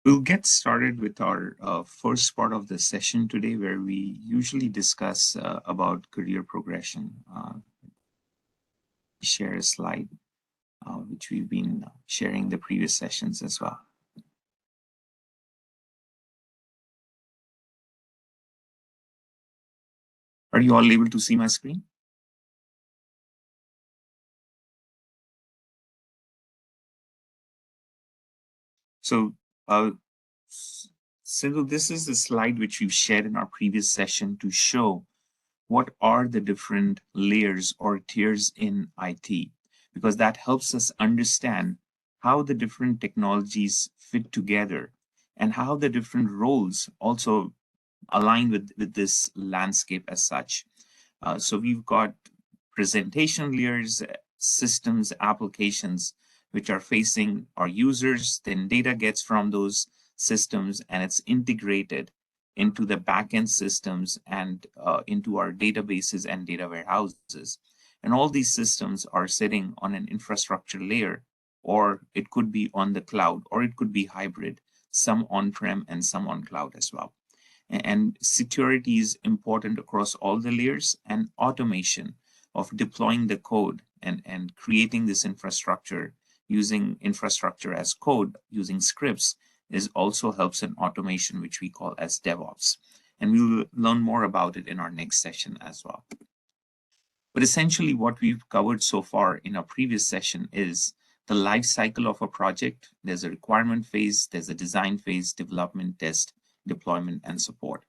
We'll get started with our first part of the session today, where we usually discuss about career progression. Share a slide, which we've been sharing the previous sessions as well. Are you all able to see my screen? So, uh, so this is the slide which we've shared in our previous session to show what are the different layers or tiers in IT, because that helps us understand how the different technologies fit together and how the different roles also align with this landscape as such. So we've got presentation layers, systems, applications, which are facing our users. Then data gets from those systems and it's integrated into the backend systems and into our databases and data warehouses. And all these systems are sitting on an infrastructure layer, or it could be on the cloud, or it could be hybrid, some on-prem and some on cloud as well. And security is important across all the layers, and automation of deploying the code and creating this infrastructure using infrastructure as code using scripts is also helps in automation, which we call as DevOps. And we will learn more about it in our next session as well. But essentially, what we've covered so far in our previous session is the life cycle of a project. There's a requirement phase, there's a design phase, development, test, deployment, and support.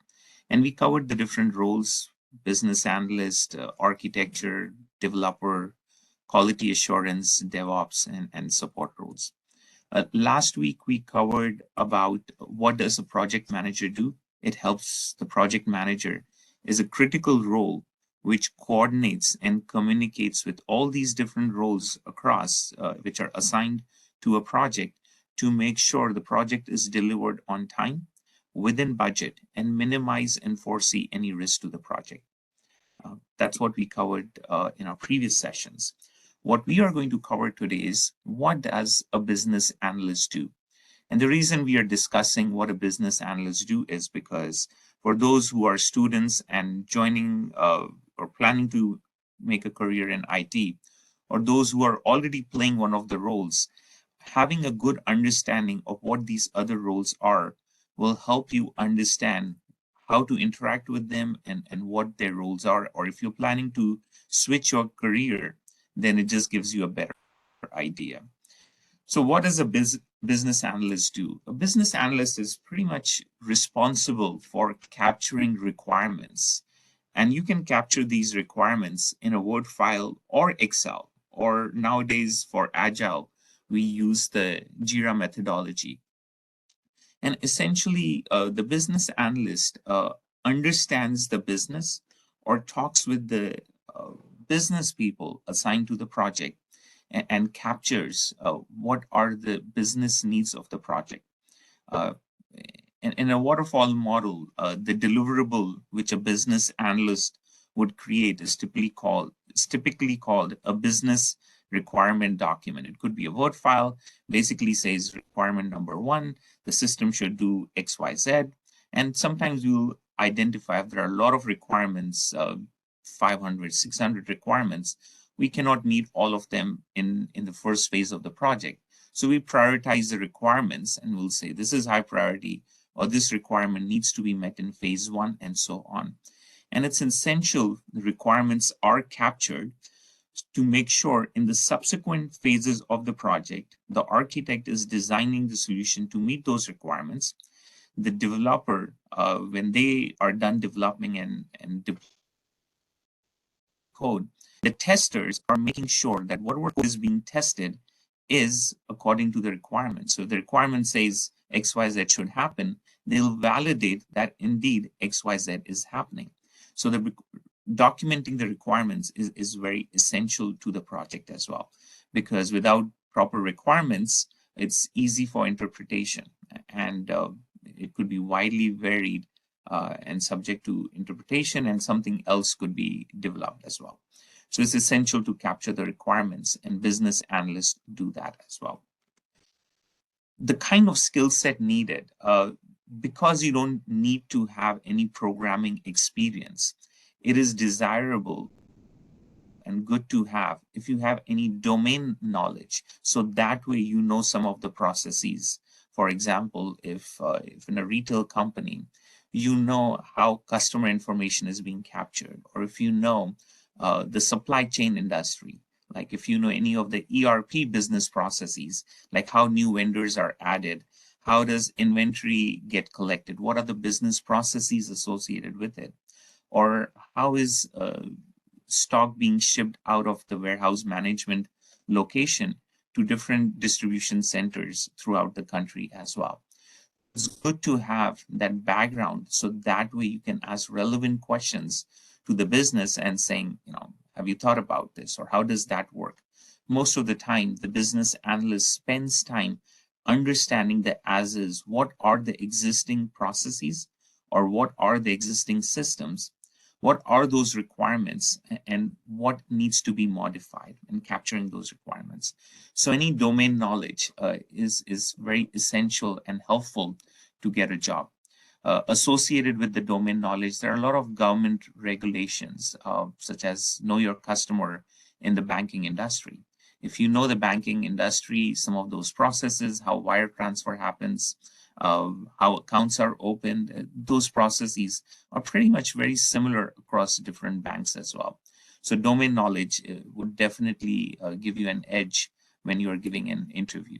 And we covered the different roles: business analyst, architecture, developer, quality assurance, DevOps, and support roles. Last week, we covered about what does a project manager do. It helps the project manager is a critical role which coordinates and communicates with all these different roles across, which are assigned to a project, to make sure the project is delivered on time, within budget, and minimize and foresee any risk to the project. That's what we covered in our previous sessions. What we are going to cover today is, what does a business analyst do? And the reason we are discussing what a business analyst do is because for those who are students and joining or planning to make a career in IT, or those who are already playing one of the roles, having a good understanding of what these other roles are will help you understand how to interact with them and what their roles are. Or if you're planning to switch your career, then it just gives you a better idea. So what does a business analyst do? A business analyst is pretty much responsible for capturing requirements. And you can capture these requirements in a Word file or Excel, or nowadays for Agile, we use the Jira methodology. And essentially, the business analyst understands the business or talks with the business people assigned to the project and captures what are the business needs of the project. Uh, in a waterfall model, the deliverable which a business analyst would create is typically called a business requirement document. It could be a Word file, basically says requirement number one, the system should do X, Y, Z. And sometimes you'll identify if there are a lot of requirements, 500, 600 requirements, we cannot meet all of them in the first phase of the project. So we prioritize the requirements and we'll say this is high priority, or this requirement needs to be met in phase one, and so on. And it's essential the requirements are captured to make sure in the subsequent phases of the project, the architect is designing the solution to meet those requirements. The developer, when they are done developing and code, the testers are making sure that whatever code is being tested is according to the requirement. So the requirement says XYZ should happen, they'll validate that indeed XYZ is happening. So the documenting the requirements is very essential to the project as well, because without proper requirements, it's easy for interpretation, and it could be widely varied and subject to interpretation, and something else could be developed as well. So it's essential to capture the requirements, and business analysts do that as well. The kind of skill set needed, because you don't need to have any programming experience, it is desirable and good to have if you have any domain knowledge. So that way, you know some of the processes. For example, if in a retail company, you know how customer information is being captured, or if you know the supply chain industry, like if you know any of the ERP business processes, like how new vendors are added, how does inventory get collected, what are the business processes associated with it, or how is stock being shipped out of the warehouse management location to different distribution centers throughout the country as well. It's good to have that background so that way you can ask relevant questions to the business and saying, have you thought about this, or how does that work? Most of the time, the business analyst spends time understanding the as is, what are the existing processes, or what are the existing systems, what are those requirements, and what needs to be modified, and capturing those requirements. So any domain knowledge is very essential and helpful to get a job. Associated with the domain knowledge, there are a lot of government regulations, such as know your customer in the banking industry. If you know the banking industry, some of those processes, how wire transfer happens, how accounts are opened, those processes are pretty much very similar across different banks as well. So domain knowledge would definitely give you an edge when you are giving an interview.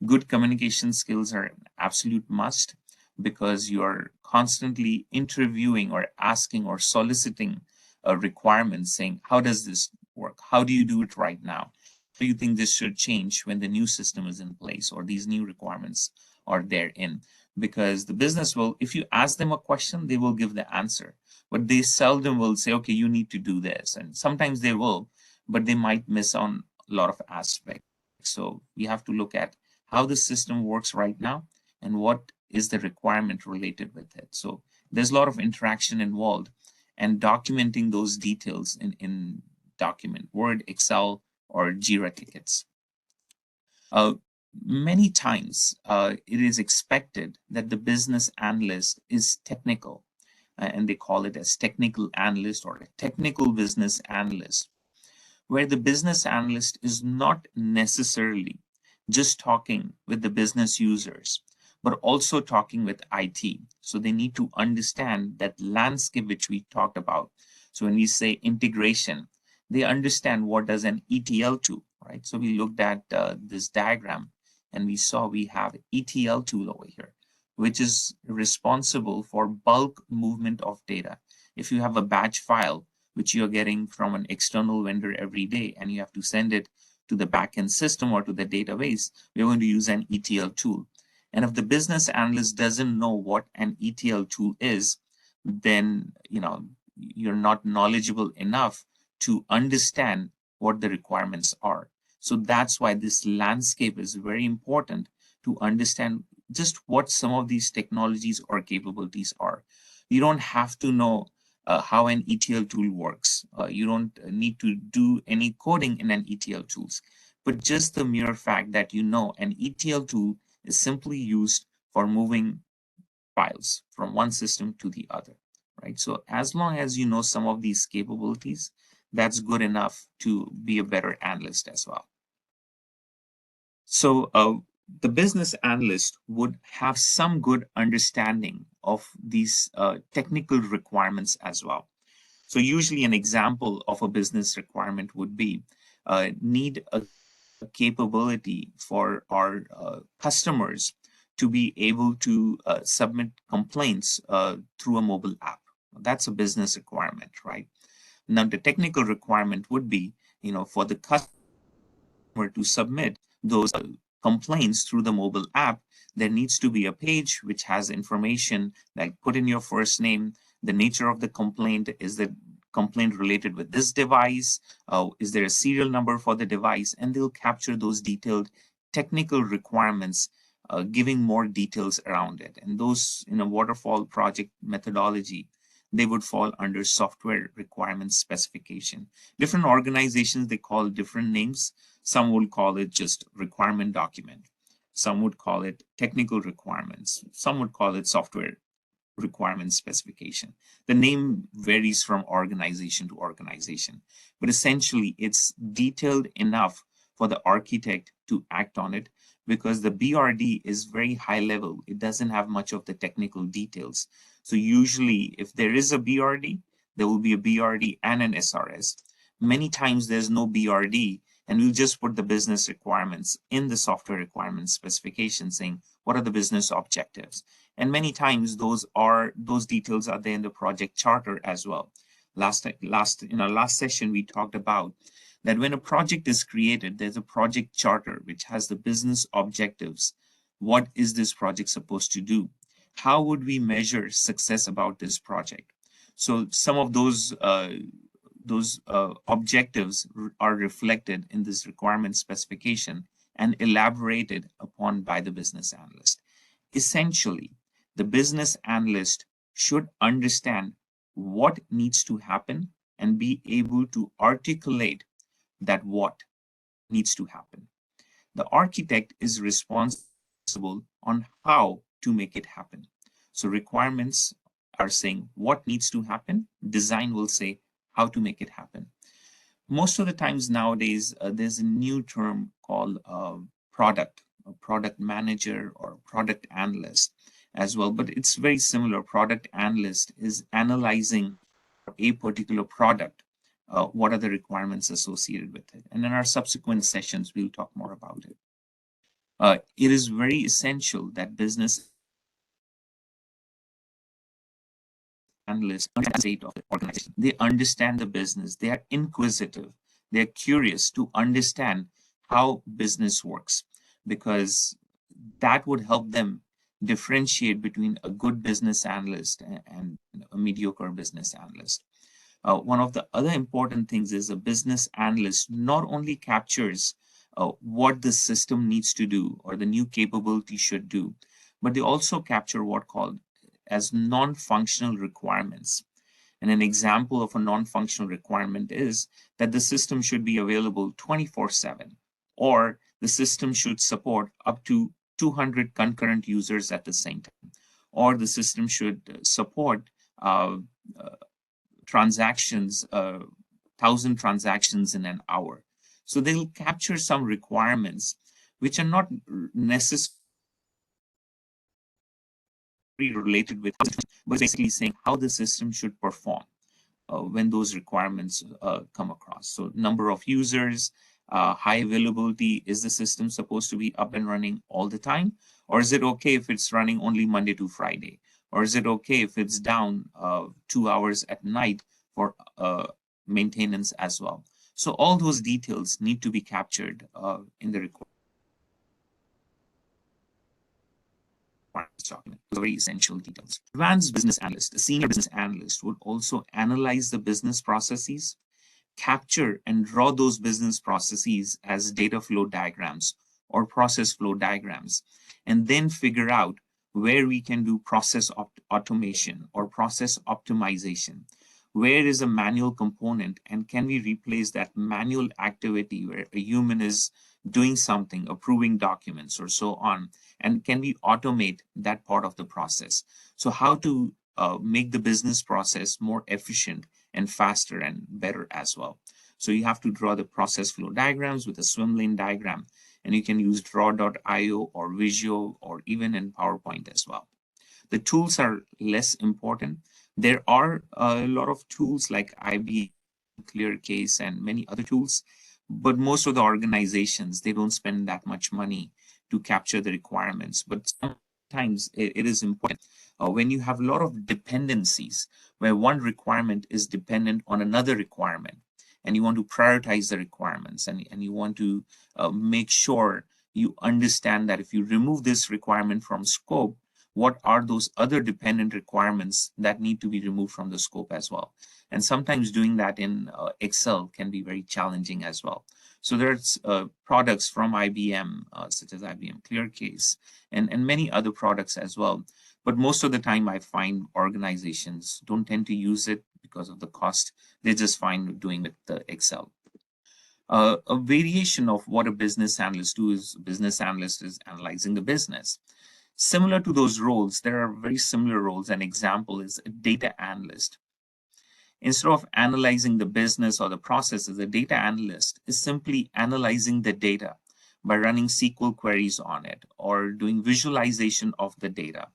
Good communication skills are an absolute must, because you're constantly interviewing or asking or soliciting requirements, saying, how does this work? How do you do it right now? Do you think this should change when the new system is in place, or these new requirements are therein? Because the business will, if you ask them a question, they will give the answer, but they seldom will say, okay, you need to do this. And sometimes they will, but they might miss on a lot of aspects. So we have to look at how the system works right now and what is the requirement related with it. So there's a lot of interaction involved, and documenting those details in document, Word, Excel, or Jira tickets. Many times it is expected that the business analyst is technical, and they call it as technical analyst or a technical business analyst, where the business analyst is not necessarily just talking with the business users, but also talking with IT. So they need to understand that landscape which we talked about. So when we say integration, they understand what does an ETL tool, right? So we looked at this diagram, and we saw we have ETL tool over here, which is responsible for bulk movement of data. If you have a batch file, which you're getting from an external vendor every day, and you have to send it to the backend system or to the database, we're going to use an ETL tool. And if the business analyst doesn't know what an ETL tool is, then you're not knowledgeable enough to understand what the requirements are. So that's why this landscape is very important, to understand just what some of these technologies or capabilities are. You don't have to know how an ETL tool works. You don't need to do any coding in an ETL tools, but just the mere fact that you know an ETL tool is simply used for moving files from one system to the other, right? So as long as you know some of these capabilities, that's good enough to be a better analyst as well. So the business analyst would have some good understanding of these technical requirements as well. So usually an example of a business requirement would be need a capability for our customers to be able to submit complaints through a mobile app. That's a business requirement, right? Now the technical requirement would be, for the customer to submit those complaints through the mobile app, there needs to be a page which has information like put in your first name, the nature of the complaint, is the complaint related with this device, is there a serial number for the device, and they'll capture those detailed technical requirements, giving more details around it. And those in a waterfall project methodology, they would fall under software requirements specification. Different organizations, they call different names. Some will call it just requirement document. some would call it technical requirements, some would call it software requirement specification. The name varies from organization to organization, but essentially it's detailed enough for the architect to act on it, because the BRD is very high level. It doesn't have much of the technical details. So usually if there is a BRD, there will be a BRD and an SRS. Many times there's no BRD, and we'll just put the business requirements in the software requirements specification saying what are the business objectives. And many times those details are there in the project charter as well. In our last session, we talked about that when a project is created, there's a project charter which has the business objectives. What is this project supposed to do? How would we measure success about this project? So some of those objectives are reflected in this requirement specification and elaborated upon by the business analyst. Essentially, the business analyst should understand what needs to happen and be able to articulate that what needs to happen. The architect is responsible on how to make it happen. So requirements are saying what needs to happen. Design will say how to make it happen. Most of the times nowadays, there's a new term called a product manager or product analyst as well, but it's very similar. Product analyst is analyzing a particular product. What are the requirements associated with it? And in our subsequent sessions, we'll talk more about it. It is very essential that business analysts understand the state of the organization. They understand the business. They are inquisitive. They're curious to understand how business works, because that would help them differentiate between a good business analyst and a mediocre business analyst. One of the other important things is a business analyst not only captures what the system needs to do or the new capability should do, but they also capture what called as non-functional requirements. And an example of a non-functional requirement is that the system should be available 24/7, or the system should support up to 200 concurrent users at the same time, or the system should support transactions, 1,000 transactions in an hour. So they'll capture some requirements which are not necessarily related with, but basically saying how the system should perform when those requirements come across. So number of users, high availability, is the system supposed to be up and running all the time? Or is it okay if it's running only Monday to Friday? Or is it okay if it's down 2 hours at night for maintenance as well? So all those details need to be captured in the requirements document. Very essential details. Advanced business analyst, a senior business analyst, would also analyze the business processes, capture and draw those business processes as data flow diagrams or process flow diagrams, and then figure out where we can do process automation or process optimization. Where is a manual component, and can we replace that manual activity where a human is doing something, approving documents or so on, and can we automate that part of the process? So how to make the business process more efficient and faster and better as well. So you have to draw the process flow diagrams with a swim lane diagram, and you can use draw.io or Visio or even in PowerPoint as well. The tools are less important. There are a lot of tools like IBM, ClearCase, and many other tools, but most of the organizations, they don't spend that much money to capture the requirements. But sometimes it is important when you have a lot of dependencies where one requirement is dependent on another requirement, and you want to prioritize the requirements, and you want to make sure you understand that if you remove this requirement from scope, what are those other dependent requirements that need to be removed from the scope as well. And sometimes doing that in Excel can be very challenging as well. So there's products from IBM, such as IBM ClearCase, and many other products as well. But most of the time I find organizations don't tend to use it because of the cost. They just find doing with the Excel. A variation of what a business analyst do is business analyst is analyzing the business. Similar to those roles, there are very similar roles. An example is a data analyst. Instead of analyzing the business or the processes, a data analyst is simply analyzing the data by running SQL queries on it or doing visualization of the data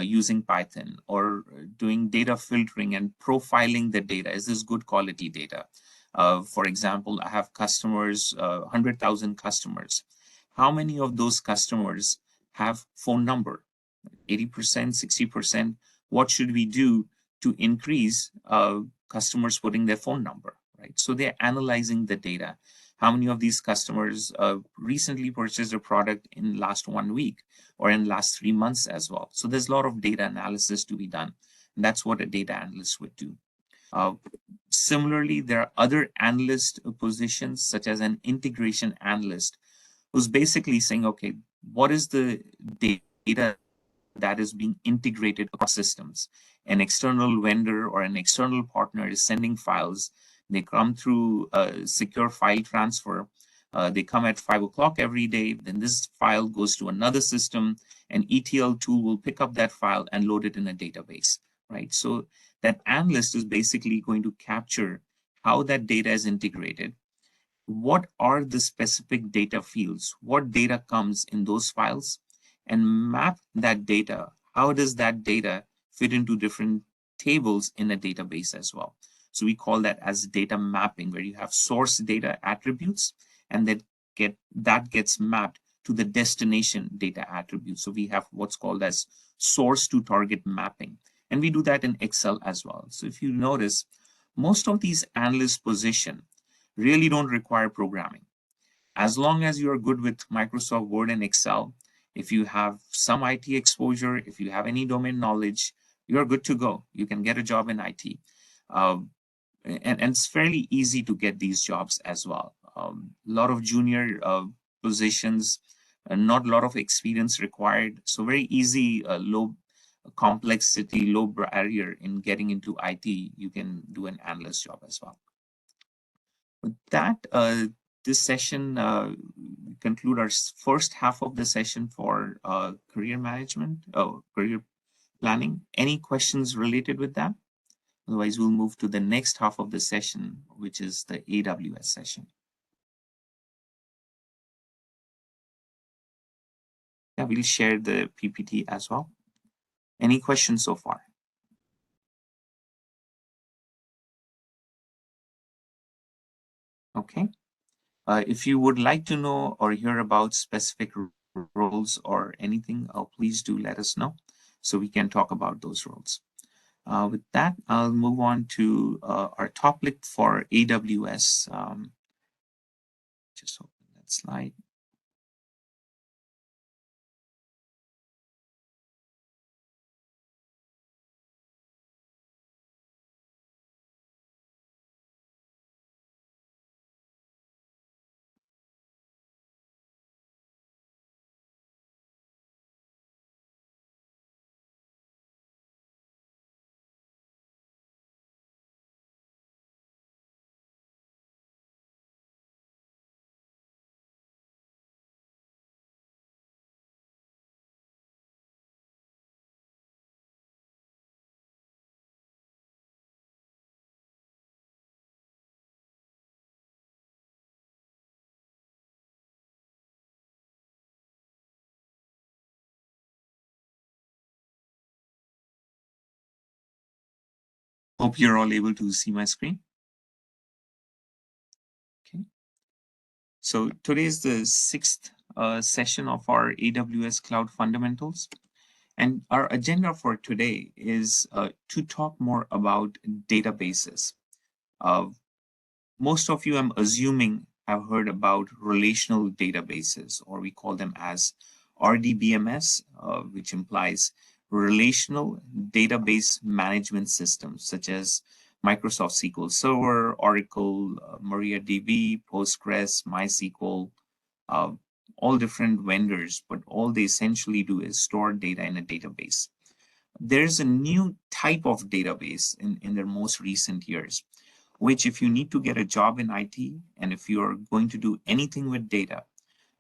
using Python or doing data filtering and profiling the data. Is this good quality data? For example, I have customers, 100,000 customers. How many of those customers have phone number? 80%, 60%? What should we do to increase customers putting their phone number, right? So they're analyzing the data. How many of these customers recently purchased a product in last 1 week or in last 3 months as well? So there's a lot of data analysis to be done. And that's what a data analyst would do. Similarly, there are other analyst positions, such as an integration analyst, who's basically saying, okay, what is the data that is being integrated across systems? An external vendor or an external partner is sending files. They come through a secure file transfer. They come at 5 o'clock every day. Then this file goes to another system. An ETL tool will pick up that file and load it in a database, right? So that analyst is basically going to capture how that data is integrated. What are the specific data fields? What data comes in those files? And map that data. How does that data fit into different tables in a database as well? So we call that as data mapping, where you have source data attributes and that gets mapped to the destination data attributes. So we have what's called as source to target mapping. And we do that in Excel as well. So if you notice, most of these analyst positions really don't require programming. As long as you're good with Microsoft Word and Excel, if you have some IT exposure, if you have any domain knowledge, you're good to go. You can get a job in IT. And it's fairly easy to get these jobs as well. A lot of junior positions, not a lot of experience required. So very easy, low complexity, low barrier in getting into IT. You can do an analyst job as well. With that, this session conclude our first half of the session for career management, career planning. Any questions related with that? Otherwise, we'll move to the next half of the session, which is the AWS session. Yeah, we'll share the PPT as well. Any questions so far? Okay. If you would like to know or hear about specific roles or anything, please do let us know so we can talk about those roles. With that, I'll move on to our topic for AWS. Just open that slide. Hope you're all able to see my screen. Okay. So today is the sixth session of our AWS Cloud Fundamentals. And our agenda for today is to talk more about databases. Most of you, I'm assuming, have heard about relational databases, or we call them as RDBMS, which implies relational database management systems, such as Microsoft SQL Server, Oracle, MariaDB, Postgres, MySQL, all different vendors, but all they essentially do is store data in a database. There's a new type of database in their most recent years, which if you need to get a job in IT, and if you're going to do anything with data,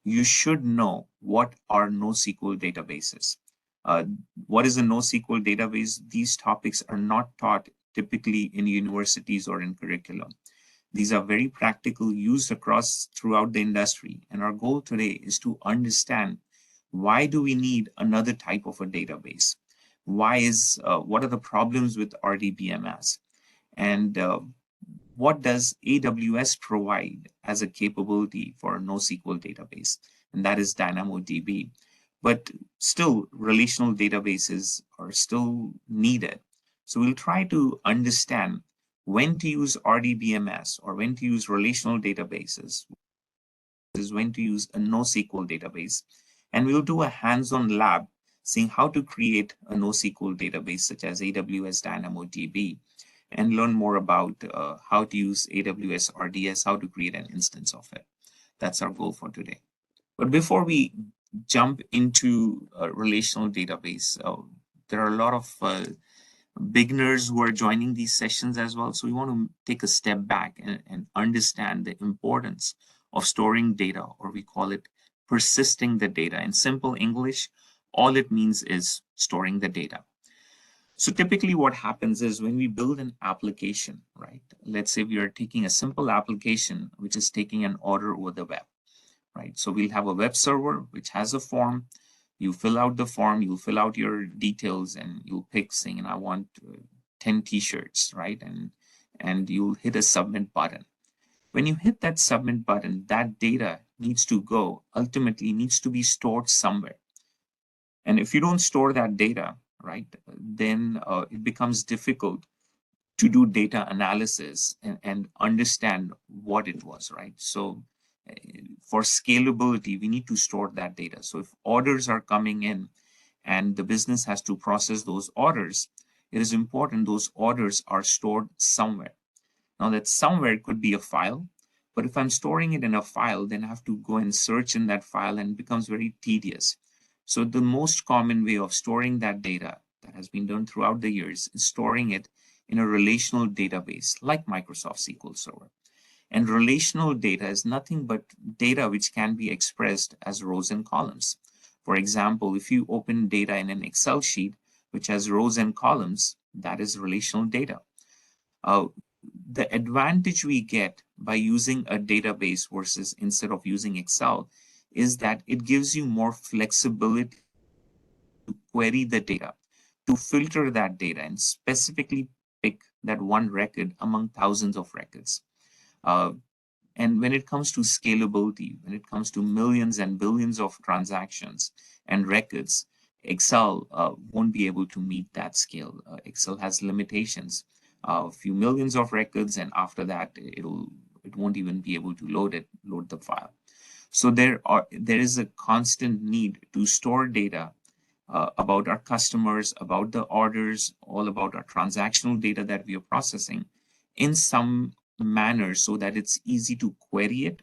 you should know what are NoSQL databases. Uh, what is a NoSQL database? These topics are not taught typically in universities or in curriculum. These are very practical, used across throughout the industry. And our goal today is to understand, why do we need another type of a database? What are the problems with RDBMS? And what does AWS provide as a capability for a NoSQL database? And that is DynamoDB. But still, relational databases are still needed. So we'll try to understand when to use RDBMS or when to use relational databases, is when to use a NoSQL database. And we'll do a hands-on lab seeing how to create a NoSQL database such as AWS DynamoDB, and learn more about how to use AWS RDS, how to create an instance of it. That's our goal for today. But before we jump into a relational database, there are a lot of beginners who are joining these sessions as well. So we want to take a step back and understand the importance of storing data, or we call it persisting the data. In simple English, all it means is storing the data. So typically what happens is when we build an application, right? Let's say we are taking a simple application, which is taking an order over the web, right? So we'll have a web server, which has a form. You fill out the form, you'll fill out your details, and you'll pick saying, and I want 10 t-shirts, right? And you'll hit a submit button. When you hit that submit button, that data ultimately needs to be stored somewhere. And if you don't store that data, right, then it becomes difficult to do data analysis and understand what it was, right? So for scalability, we need to store that data. So if orders are coming in and the business has to process those orders, it is important those orders are stored somewhere. Now that somewhere could be a file, but if I'm storing it in a file, then I have to go and search in that file, and it becomes very tedious. So the most common way of storing that data that has been done throughout the years is storing it in a relational database like Microsoft SQL Server. And relational data is nothing but data which can be expressed as rows and columns. For example, if you open data in an Excel sheet which has rows and columns, that is relational data. The advantage we get by using a database versus instead of using Excel is that it gives you more flexibility to query the data, to filter that data, and specifically pick that one record among thousands of records. And when it comes to scalability, when it comes to millions and billions of transactions and records, Excel won't be able to meet that scale. Excel has limitations, a few millions of records, and after that, it won't even be able to load the file. So there is a constant need to store data about our customers, about the orders, all about our transactional data that we are processing in some manner so that it's easy to query it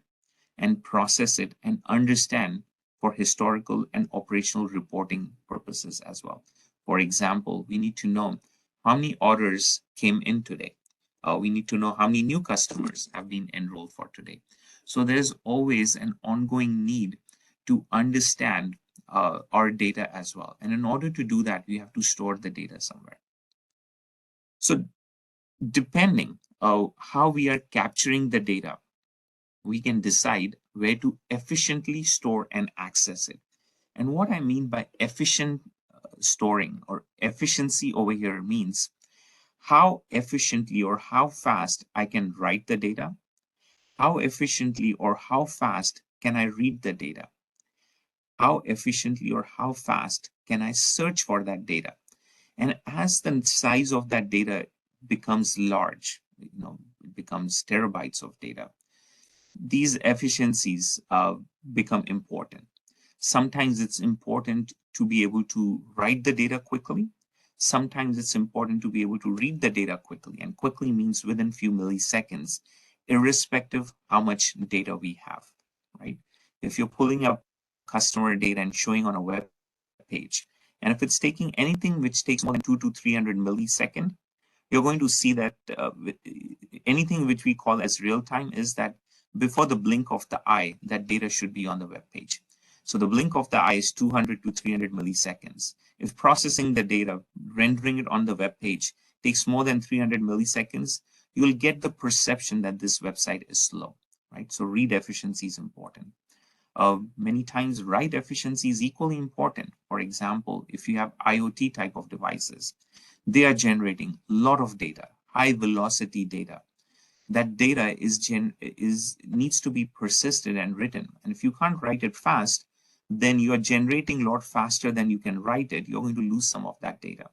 and process it and understand for historical and operational reporting purposes as well. For example, we need to know how many orders came in today. We need to know how many new customers have been enrolled for today. So there's always an ongoing need to understand our data as well. And in order to do that, we have to store the data somewhere. So depending on how we are capturing the data, we can decide where to efficiently store and access it. And what I mean by efficient storing or efficiency over here means how efficiently or how fast I can write the data, how efficiently or how fast can I read the data, how efficiently or how fast can I search for that data. And as the size of that data becomes large, it becomes terabytes of data, these efficiencies become important. Sometimes it's important to be able to write the data quickly. Sometimes it's important to be able to read the data quickly, and quickly means within few milliseconds, irrespective how much data we have, right? If you're pulling up customer data and showing on a web page, and if it's taking anything which takes more than 200 to 300 milliseconds, you're going to see that anything which we call as real time is that before the blink of the eye, that data should be on the web page. So the blink of the eye is 200 to 300 milliseconds. If processing the data, rendering it on the web page takes more than 300 milliseconds, you will get the perception that this website is slow, right? So read efficiency is important. Many times write efficiency is equally important. For example, if you have IoT type of devices, they are generating a lot of data, high velocity data. That data needs to be persisted and written. And if you can't write it fast, then you are generating a lot faster than you can write it. You're going to lose some of that data.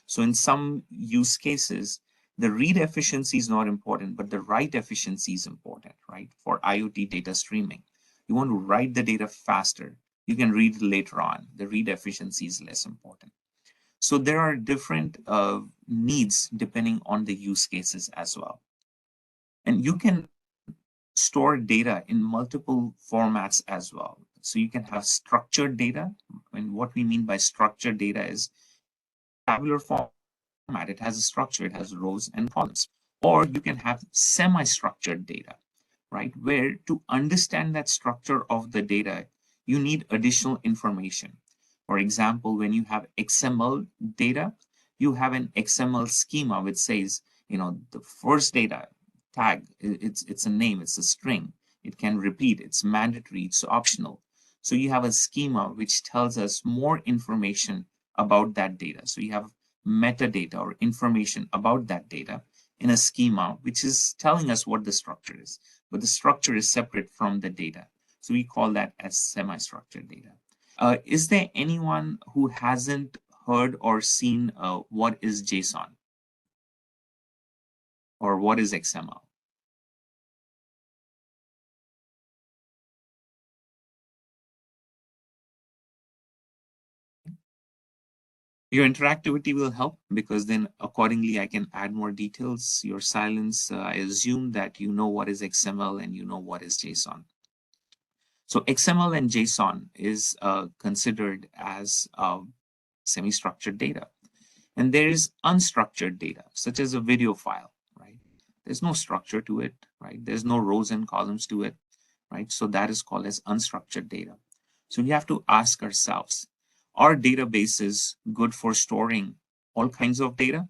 So in some use cases, the read efficiency is not important, but the write efficiency is important, right? For IoT data streaming, you want to write the data faster. You can read it later on. The read efficiency is less important. So there are different needs depending on the use cases as well. And you can store data in multiple formats as well. So you can have structured data. And what we mean by structured data is tabular format. It has a structure, it has rows and columns. Or you can have semi-structured data, right? Where to understand that structure of the data, you need additional information. For example, when you have XML data, you have an XML schema which says, the first data tag, it's a name, it's a string. It can repeat, it's mandatory, it's optional. So you have a schema which tells us more information about that data. So you have metadata or information about that data in a schema, which is telling us what the structure is. But the structure is separate from the data. So we call that as semi-structured data. Is there anyone who hasn't heard or seen what is JSON or what is XML? Your interactivity will help because then accordingly I can add more details. Your silence, I assume that you know what is XML and you know what is JSON. So XML and JSON is considered as semi-structured data. And there is unstructured data, such as a video file, right? There's no structure to it, right? There's no rows and columns to it, right? So that is called as unstructured data. So we have to ask ourselves, are databases good for storing all kinds of data,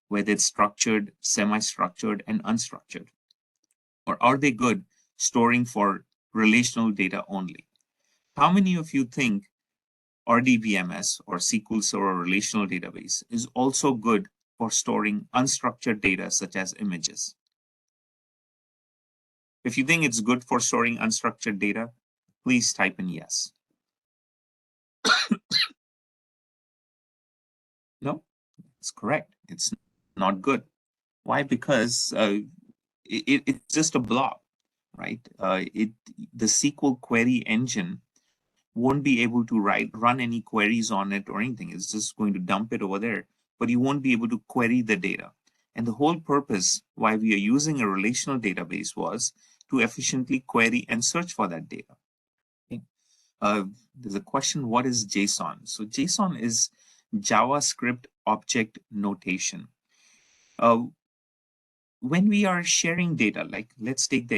whether it's structured, semi-structured, and unstructured? Or are they good storing for relational data only? How many of you think RDBMS or SQL Server Relational Database is also good for storing unstructured data such as images? If you think it's good for storing unstructured data, please type in yes. No, it's correct. It's not good. Why? Because it's just a blob, right? The SQL query engine won't be able to run any queries on it or anything. It's just going to dump it over there, but you won't be able to query the data. And the whole purpose why we are using a relational database was to efficiently query and search for that data. Okay. There's a question, what is JSON? So JSON is JavaScript object notation. When we are sharing data, like let's take the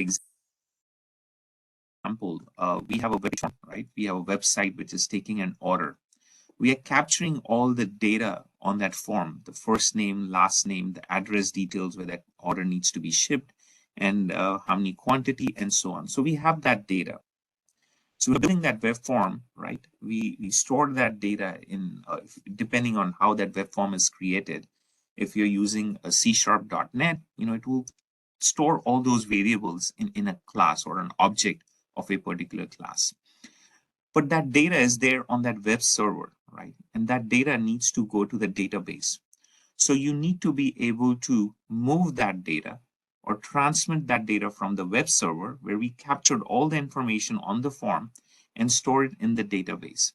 example, we have a website, right? We have a website which is taking an order. We are capturing all the data on that form, the first name, last name, the address details where that order needs to be shipped, and how many quantity, and so on. So we have that data. So we're building that web form, right? We store that data in, depending on how that web form is created. If you're using a C#.NET, it will store all those variables in a class or an object of a particular class. But that data is there on that web server, right? And that data needs to go to the database. So you need to be able to move that data or transmit that data from the web server where we captured all the information on the form and store it in the database.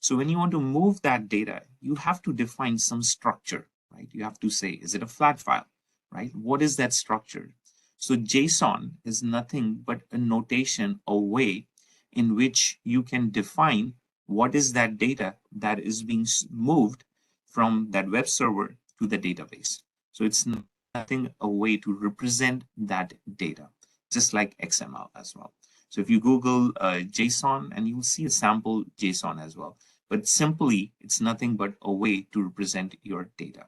So when you want to move that data, you have to define some structure, right? You have to say, is it a flat file, right? What is that structure? So JSON is nothing but a notation, a way in which you can define what is that data that is being moved from that web server to the database. So it's nothing a way to represent that data, just like XML as well. So if you Google JSON, and you'll see a sample JSON as well. But simply, it's nothing but a way to represent your data.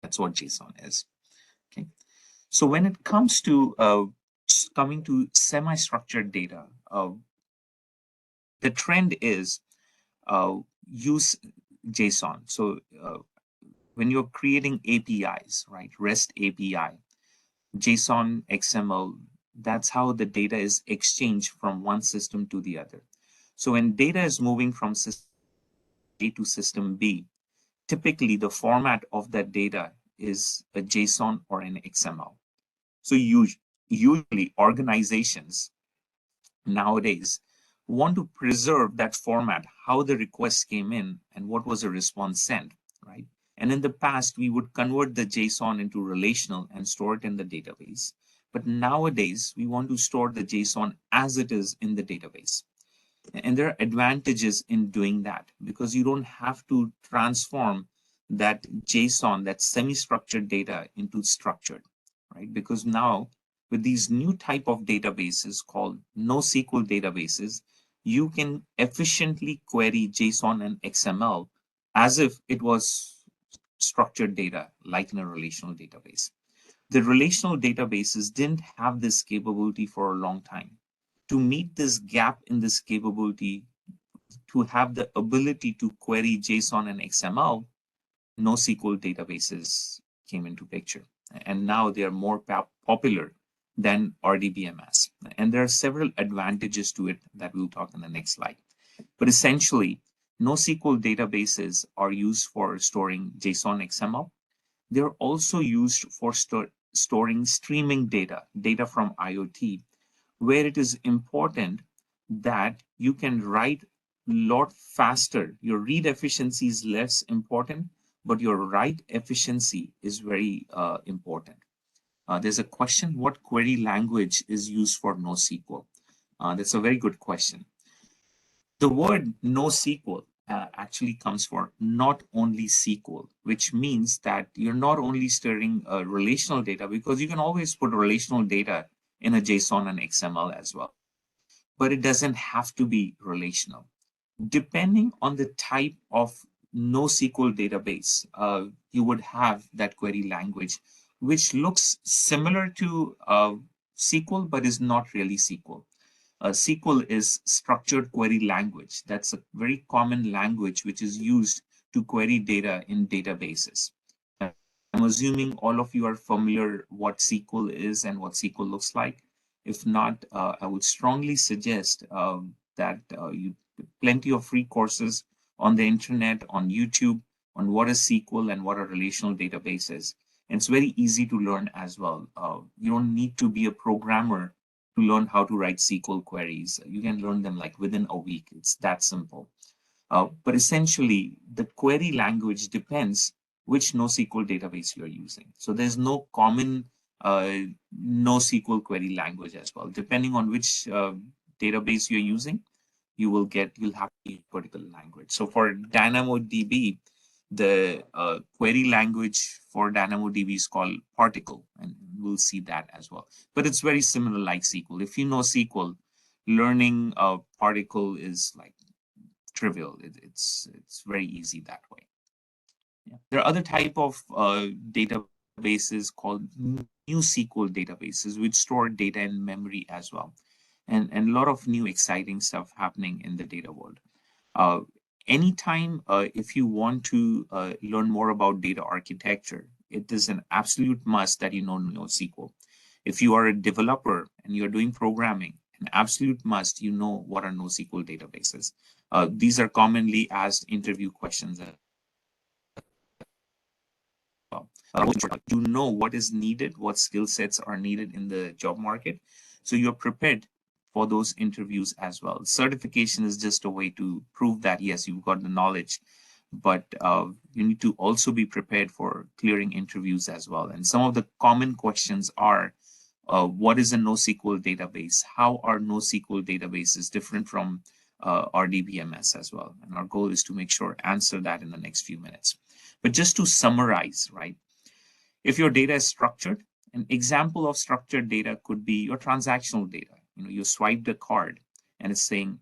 That's what JSON is. Okay. So when it comes to coming to semi-structured data, the trend is use JSON. So when you're creating APIs, right, REST API, JSON, XML, that's how the data is exchanged from one system to the other. So when data is moving from system A to system B, typically the format of that data is a JSON or an XML. So usually organizations nowadays want to preserve that format, how the request came in and what was the response sent, right? And in the past, we would convert the JSON into relational and store it in the database. But nowadays, we want to store the JSON as it is in the database. And there are advantages in doing that because you don't have to transform that JSON, that semi-structured data, into structured, right? Because now with these new type of databases called NoSQL databases, you can efficiently query JSON and XML as if it was structured data, like in a relational database. The relational databases didn't have this capability for a long time. To meet this gap in this capability, to have the ability to query JSON and XML, NoSQL databases came into picture. And now they are more popular than RDBMS. And there are several advantages to it that we'll talk in the next slide. But essentially, NoSQL databases are used for storing JSON XML. They're also used for storing streaming data from IoT, where it is important that you can write a lot faster. Your read efficiency is less important, but your write efficiency is very important. There's a question, what query language is used for NoSQL? That's a very good question. The word NoSQL actually comes for not only SQL, which means that you're not only storing relational data, because you can always put relational data in a JSON and XML as well, but it doesn't have to be relational. Depending on the type of NoSQL database, you would have that query language, which looks similar to SQL, but is not really SQL. SQL is structured query language. That's a very common language which is used to query data in databases. I'm assuming all of you are familiar what SQL is and what SQL looks like. If not, I would strongly suggest that you plenty of free courses on the internet, on YouTube, on what is SQL and what are relational databases. And it's very easy to learn as well. You don't need to be a programmer to learn how to write SQL queries. You can learn them like within a week. It's that simple. But essentially, the query language depends which NoSQL database you're using. So there's no common NoSQL query language as well. Depending on which database you're using, you'll have a particular language. So for DynamoDB, the query language for DynamoDB is called Particle, and we'll see that as well. But it's very similar like SQL. If you know SQL, learning Particle is like trivial. It's very easy that way. Yeah. There are other type of databases called NewSQL databases, which store data in memory as well, and a lot of new exciting stuff happening in the data world. Anytime if you want to learn more about data architecture, it is an absolute must that you know NoSQL. If you are a developer and you're doing programming, an absolute must you know what are NoSQL databases. These are commonly asked interview questions. You know what is needed, what skill sets are needed in the job market, so you're prepared for those interviews as well. Certification is just a way to prove that yes, you've got the knowledge, but you need to also be prepared for clearing interviews as well. And some of the common questions are, what is a NoSQL database? How are NoSQL databases different from RDBMS as well? And our goal is to make sure answer that in the next few minutes. But just to summarize, right? If your data is structured, an example of structured data could be your transactional data. You swiped a card and it's saying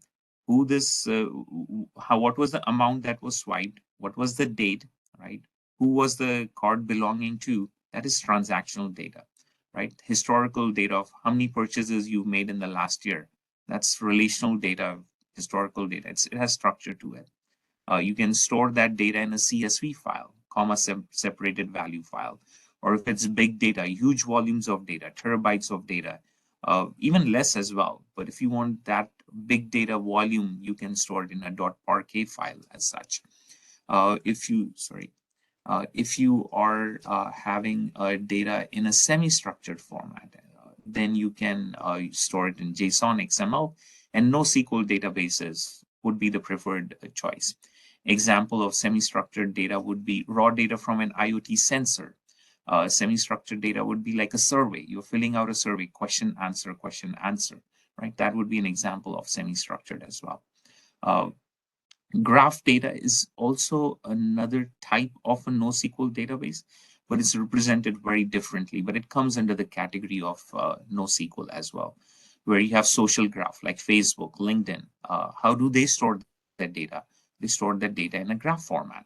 who this, what was the amount that was swiped, what was the date, right? Who was the card belonging to? That is transactional data, right? Historical data of how many purchases you've made in the last year. That's relational data, historical data. It has structure to it. You can store that data in a CSV file, comma separated value file. Or if it's big data, huge volumes of data, terabytes of data, even less as well. But if you want that big data volume, you can store it in a .parquet file as such. If you are having data in a semi-structured format, then you can store it in JSON, XML, and NoSQL databases would be the preferred choice. Example of semi-structured data would be raw data from an IoT sensor. Semi-structured data would be like a survey. You're filling out a survey, question, answer, right? That would be an example of semi-structured as well. Graph data is also another type of a NoSQL database, but it's represented very differently. But it comes under the category of NoSQL as well, where you have social graph like Facebook, LinkedIn. How do they store that data? They store that data in a graph format.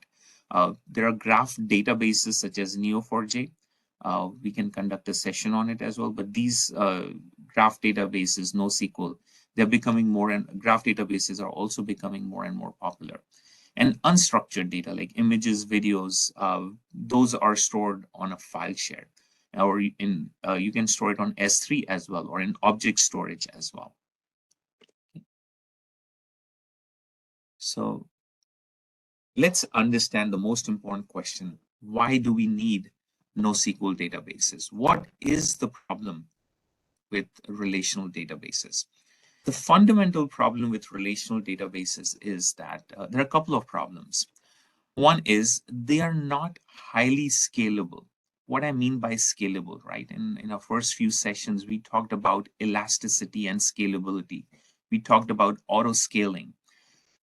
There are graph databases such as Neo4j. We can conduct a session on it as well. But these graph databases, NoSQL, they're becoming more, and graph databases are also becoming more and more popular. And unstructured data like images, videos, those are stored on a file share, or you can store it on S3 as well, or in object storage as well. So let's understand the most important question. Why do we need NoSQL databases? What is the problem with relational databases? The fundamental problem with relational databases is that there are a couple of problems. One is they are not highly scalable. What I mean by scalable, right? In our first few sessions, we talked about elasticity and scalability. We talked about auto scaling.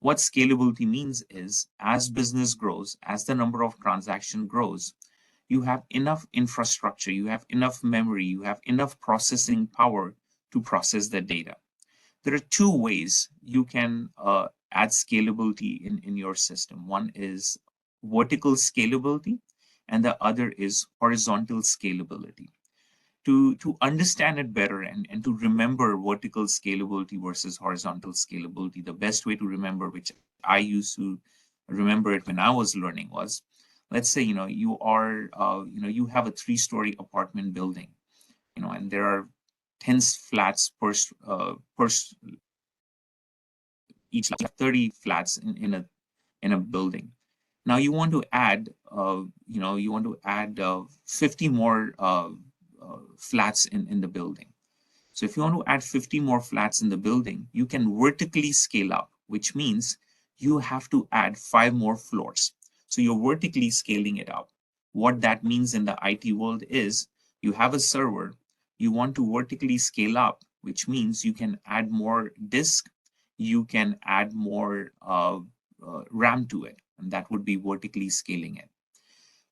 What scalability means is as business grows, as the number of transactions grows, you have enough infrastructure, you have enough memory, you have enough processing power to process the data. There are two ways you can add scalability in your system. One is vertical scalability, and the other is horizontal scalability. To understand it better and to remember vertical scalability versus horizontal scalability, the best way to remember, which I used to remember it when I was learning, was, let's say, you are, you have a 3-story apartment building, and there are 10 flats per each 30 flats in a building. Now you want to add 50 more flats in the building. So if you want to add 50 more flats in the building, you can vertically scale up, which means you have to add 5 more floors. So you're vertically scaling it up. What that means in the IT world is you have a server, you want to vertically scale up, which means you can add more disk, you can add more RAM to it, and that would be vertically scaling it.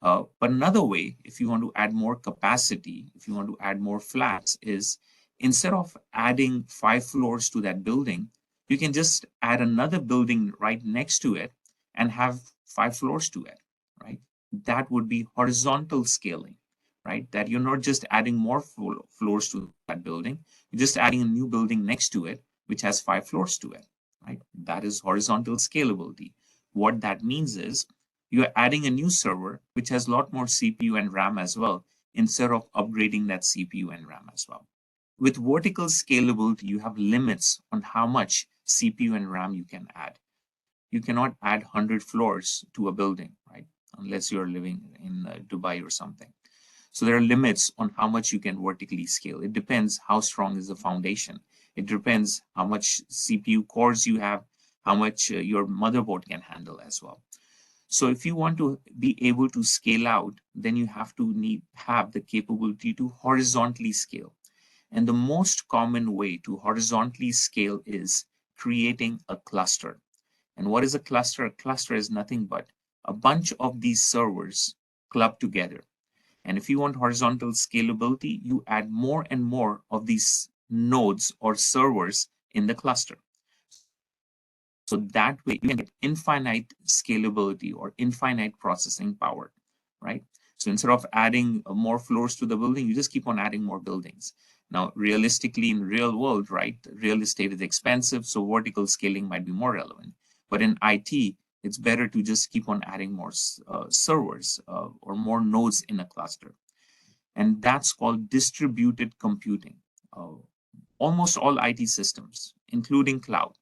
But another way, if you want to add more capacity, if you want to add more flats, is instead of adding 5 floors to that building, you can just add another building right next to it and have 5 floors to it, right? That would be horizontal scaling, right? That you're not just adding more floors to that building, you're just adding a new building next to it, which has 5 floors to it, right? That is horizontal scalability. What that means is you're adding a new server, which has a lot more CPU and RAM as well, instead of upgrading that CPU and RAM as well. With vertical scalability, you have limits on how much CPU and RAM you can add. You cannot add 100 floors to a building, right? Unless you're living in Dubai or something. So there are limits on how much you can vertically scale. It depends how strong is the foundation. It depends how much CPU cores you have, how much your motherboard can handle as well. So if you want to be able to scale out, then you have to have the capability to horizontally scale. And the most common way to horizontally scale is creating a cluster. And what is a cluster? A cluster is nothing but a bunch of these servers clubbed together. And if you want horizontal scalability, you add more and more of these nodes or servers in the cluster. So that way you can get infinite scalability or infinite processing power, right? So instead of adding more floors to the building, you just keep on adding more buildings. Now, realistically, in real world, right, real estate is expensive, so vertical scaling might be more relevant. But in IT, it's better to just keep on adding more servers or more nodes in a cluster. And that's called distributed computing. Almost all IT systems, including cloud,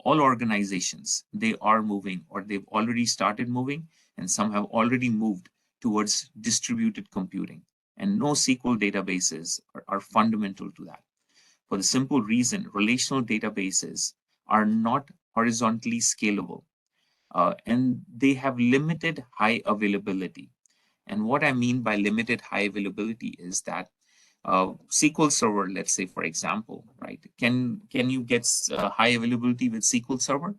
all organizations, they are moving or they've already started moving, and some have already moved towards distributed computing. And NoSQL databases are fundamental to that. For the simple reason, relational databases are not horizontally scalable, and they have limited high availability. And what I mean by limited high availability is that SQL Server, let's say, for example, right? Can you get high availability with SQL Server?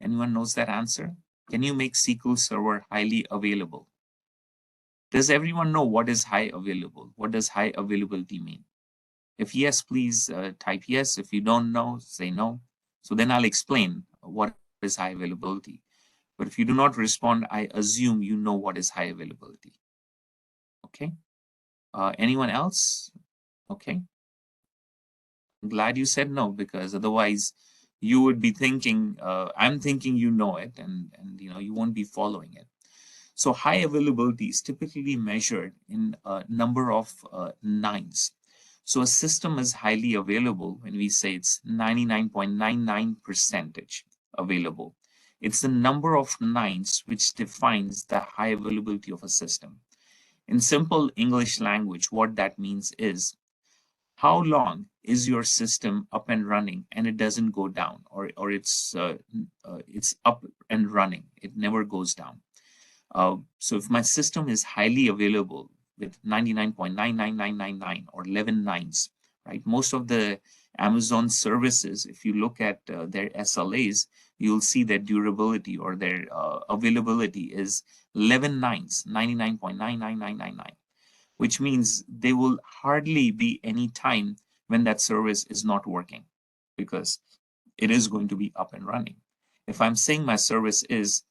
Anyone knows that answer? Can you make SQL Server highly available? Does everyone know what is high available? What does high availability mean? If yes, please type yes. If you don't know, say no. So then I'll explain what is high availability. But if you do not respond, I assume you know what is high availability. Okay. Anyone else? Okay. I'm glad you said no, because otherwise you would be thinking, I'm thinking you know it, and you won't be following it. So high availability is typically measured in a number of nines. So a system is highly available when we say it's 99.99% available. It's the number of nines which defines the high availability of a system. In simple English language, what that means is how long is your system up and running and it doesn't go down, or it's up and running, it never goes down. So if my system is highly available with 99.99999 or 11 nines, right? Most of the Amazon services, if you look at their SLAs, you'll see their durability or their availability is 11 nines, 99.99999, which means there will hardly be any time when that service is not working, because it is going to be up and running. If I'm saying my service is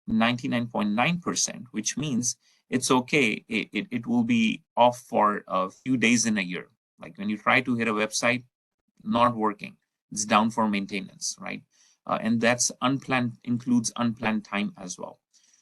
99.9%, which means it's okay, it will be off for a few days in a year. Like when you try to hit a website, not working, it's down for maintenance, right? And that's unplanned, includes unplanned time as well.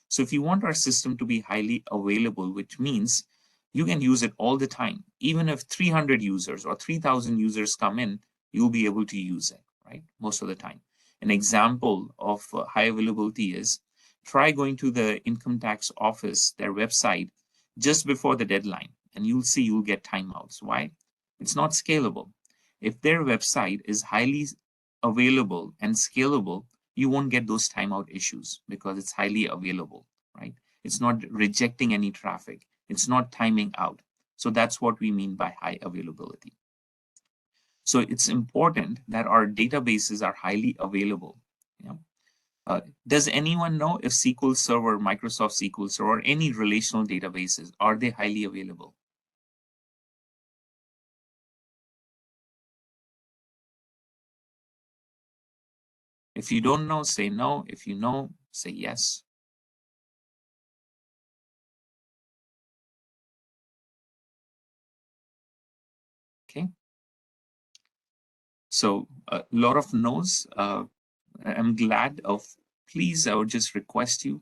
So if you want our system to be highly available, which means you can use it all the time, even if 300 users or 3,000 users come in, you'll be able to use it, right? Most of the time. An example of high availability is try going to the income tax office, their website, just before the deadline, and you'll see you'll get timeouts. Why? It's not scalable. If their website is highly available and scalable, you won't get those timeout issues because it's highly available, right? It's not rejecting any traffic. It's not timing out. So that's what we mean by high availability. So it's important that our databases are highly available. Yeah. Does anyone know if SQL Server, Microsoft SQL Server, or any relational databases, are they highly available? If you don't know, say no. If you know, say yes. Okay. So a lot of no's. I'm glad of, please, I would just request you,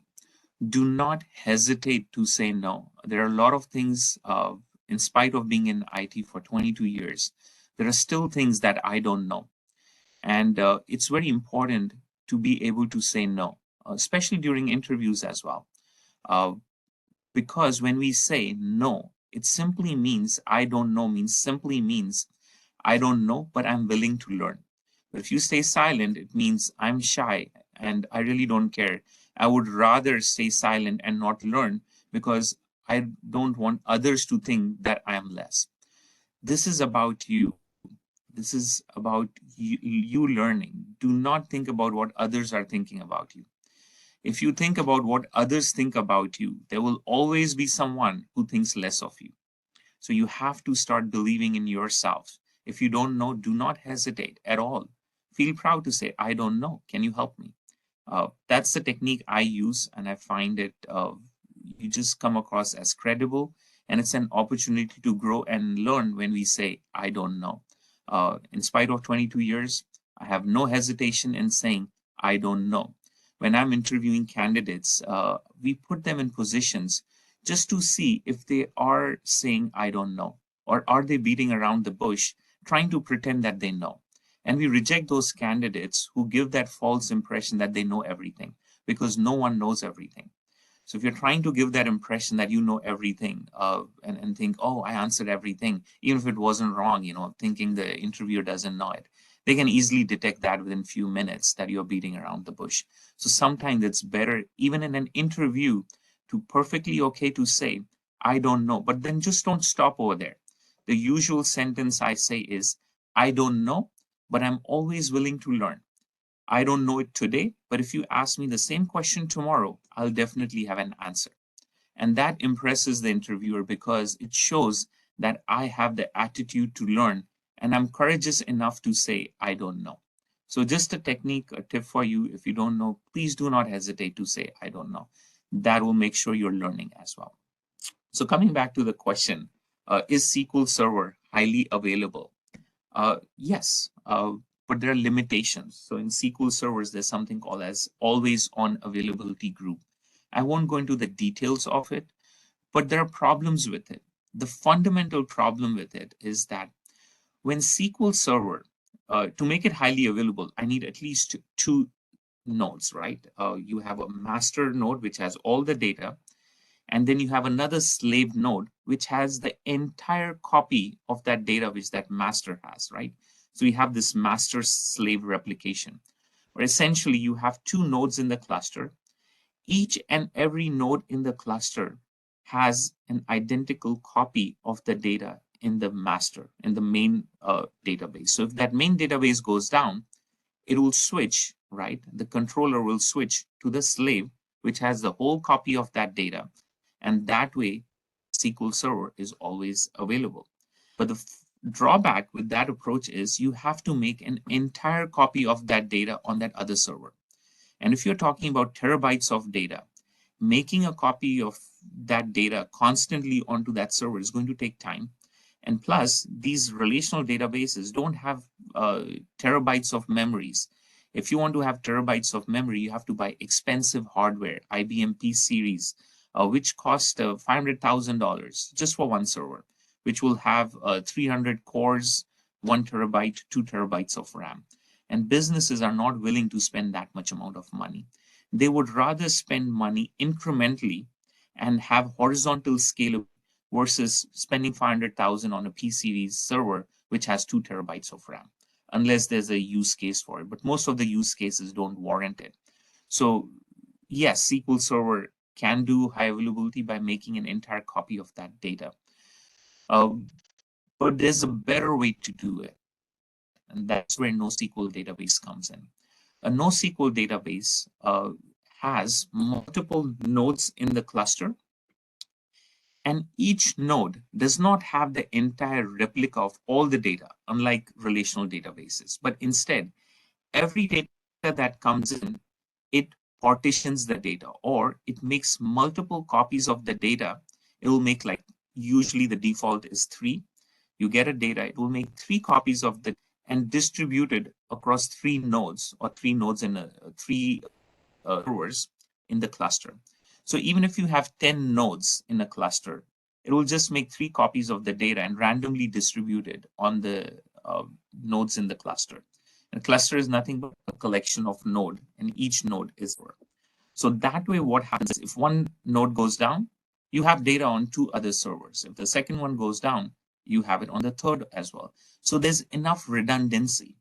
do not hesitate to say no. There are a lot of things, in spite of being in IT for 22 years, there are still things that I don't know. And it's very important to be able to say no, especially during interviews as well. Uh, because when we say no, it simply means I don't know, means simply means I don't know, but I'm willing to learn. But if you stay silent, it means I'm shy and I really don't care. I would rather stay silent and not learn because I don't want others to think that I am less. This is about you. This is about you learning. Do not think about what others are thinking about you. If you think about what others think about you, there will always be someone who thinks less of you. So you have to start believing in yourself. If you don't know, do not hesitate at all. Feel proud to say, I don't know. Can you help me? That's the technique I use, and I find it you just come across as credible, and it's an opportunity to grow and learn when we say, I don't know. In spite of 22 years, I have no hesitation in saying, I don't know. When I'm interviewing candidates, we put them in positions just to see if they are saying, I don't know, or are they beating around the bush, trying to pretend that they know. And we reject those candidates who give that false impression that they know everything, because no one knows everything. So if you're trying to give that impression that you know everything and think, oh, I answered everything, even if it wasn't wrong, thinking the interviewer doesn't know it, they can easily detect that within few minutes that you're beating around the bush. So sometimes it's better, even in an interview, to perfectly okay to say, I don't know, but then just don't stop over there. The usual sentence I say is, I don't know, but I'm always willing to learn. I don't know it today, but if you ask me the same question tomorrow, I'll definitely have an answer. And that impresses the interviewer because it shows that I have the attitude to learn and I'm courageous enough to say, I don't know. So, just a technique, a tip for you. If you don't know, please do not hesitate to say, I don't know. That will make sure you're learning as well. So, coming back to the question, is SQL Server highly available? Yes, but there are limitations. So in SQL servers, there's something called as always on availability group. I won't go into the details of it, but there are problems with it. The fundamental problem with it is that when SQL Server, to make it highly available, I need at least two nodes, right? You have a master node, which has all the data, and then you have another slave node, which has the entire copy of that data which that master has, right? So you have this master slave replication, where essentially you have two nodes in the cluster. Each and every node in the cluster has an identical copy of the data in the master, in the main database. So if that main database goes down, it will switch, right? The controller will switch to the slave, which has the whole copy of that data. And that way, SQL Server is always available. But the drawback with that approach is you have to make an entire copy of that data on that other server. And if you're talking about terabytes of data, making a copy of that data constantly onto that server is going to take time. And plus, these relational databases don't have terabytes of memories. If you want to have terabytes of memory, you have to buy expensive hardware, IBM P series, which cost $500,000 just for one server, which will have 300 cores, 1 TB, 2 TB of RAM. And businesses are not willing to spend that much amount of money. They would rather spend money incrementally and have horizontal scale versus spending 500,000 on a P series server, which has 2 TB of RAM, unless there's a use case for it. But most of the use cases don't warrant it. So yes, SQL Server can do high availability by making an entire copy of that data. But there's a better way to do it. And that's where NoSQL database comes in. A NoSQL database has multiple nodes in the cluster, and each node does not have the entire replica of all the data, unlike relational databases. But instead, every data that comes in, it partitions the data, or it makes multiple copies of the data. It will make, like, usually the default is 3. You get a data, it will make 3 copies of the and distribute it across 3 nodes, or 3 nodes in 3 servers in the cluster. So even if you have 10 nodes in a cluster, it will just make 3 copies of the data and randomly distribute it on the nodes in the cluster. And a cluster is nothing but a collection of node, and each node is work. So that way, what happens is if one node goes down, you have data on 2 other servers. If the second one goes down, you have it on the third as well. So there's enough redundancy.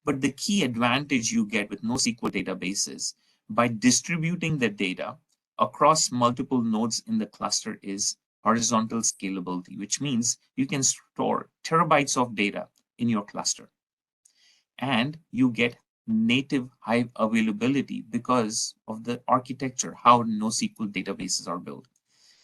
But the key advantage you get with NoSQL databases by distributing the data across multiple nodes in the cluster is horizontal scalability, which means you can store terabytes of data in your cluster. And you get native high availability because of the architecture, how NoSQL databases are built.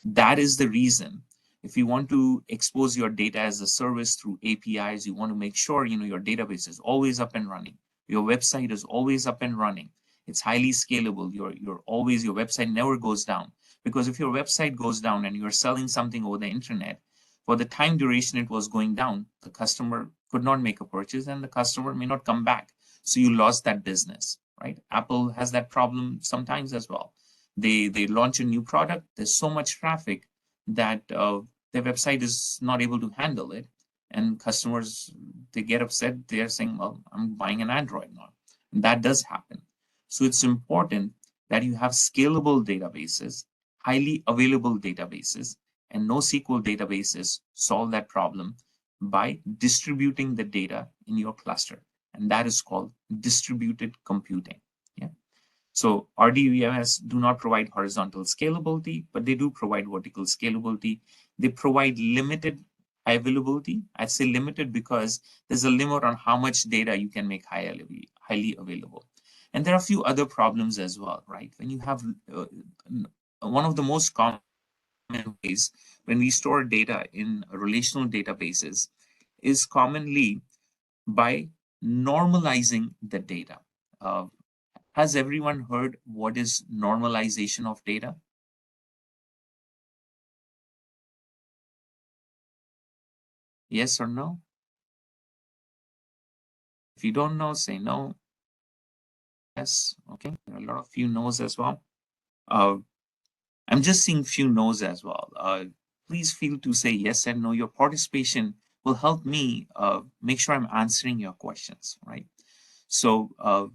That is the reason. If you want to expose your data as a service through APIs, you want to make sure your database is always up and running. Your website is always up and running. It's highly scalable. Your website never goes down. Because if your website goes down and you're selling something over the internet, for the time duration it was going down, the customer could not make a purchase and the customer may not come back. So you lost that business, right? Apple has that problem sometimes as well. They launch a new product, there's so much traffic that their website is not able to handle it, and customers, they get upset. They're saying, well, I'm buying an Android now. And that does happen. So it's important that you have scalable databases, highly available databases, and NoSQL databases solve that problem by distributing the data in your cluster, and that is called distributed computing. Yeah. So RDBMS do not provide horizontal scalability, but they do provide vertical scalability. They provide limited availability. I say limited because there's a limit on how much data you can make highly available. And there are a few other problems as well, right? When you have one of the most common ways when we store data in relational databases is commonly by normalizing the data. Has everyone heard what is normalization of data? Yes or no? If you don't know, say no. Yes. Okay. There are a lot of few no's as well. Uh, I'm just seeing few no's as well. Please feel to say yes and no. Your participation will help me make sure I'm answering your questions, right? So a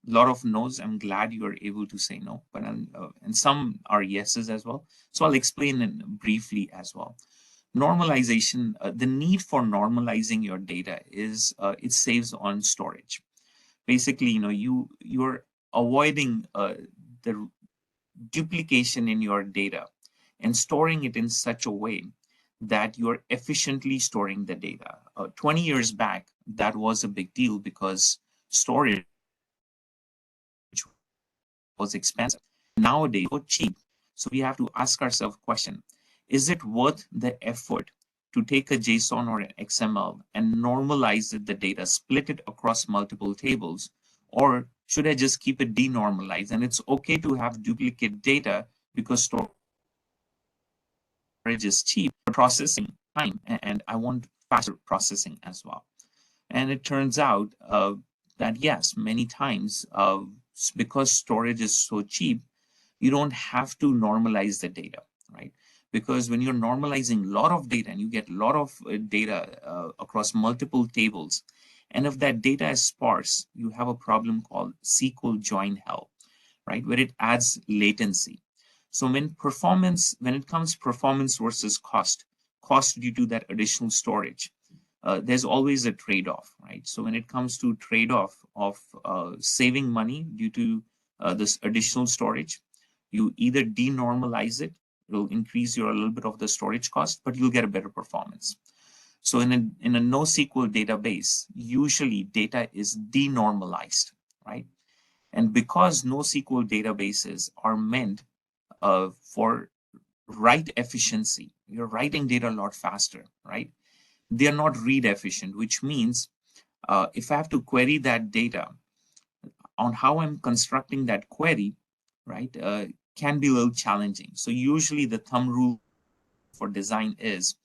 lot of no's. I'm glad you are able to say no, but and some are yeses as well. So I'll explain it briefly as well. Normalization, the need for normalizing your data is it saves on storage. Basically, you're avoiding the duplication in your data and storing it in such a way that you're efficiently storing the data. 20 years back, that was a big deal because storage was expensive. Nowadays, it's so cheap. So we have to ask ourselves a question: is it worth the effort to take a JSON or an XML and normalize the data, split it across multiple tables, or should I just keep it denormalized? And it's okay to have duplicate data because storage is cheap, processing time, and I want faster processing as well. And it turns out that yes, many times because storage is so cheap, you don't have to normalize the data, right? Because when you're normalizing a lot of data and you get a lot of data across multiple tables, and if that data is sparse, you have a problem called SQL join hell, right? Where it adds latency. So when it comes performance versus cost due to that additional storage, there's always a trade-off, right? So when it comes to trade-off of saving money due to this additional storage, you either denormalize it, it'll increase your a little bit of the storage cost, but you'll get a better performance. So in a NoSQL database, usually data is denormalized, right? And because NoSQL databases are meant for write efficiency, you're writing data a lot faster, right? They are not read efficient, which means if I have to query that data on how I'm constructing that query, right, can be a little challenging. So usually the thumb rule for design is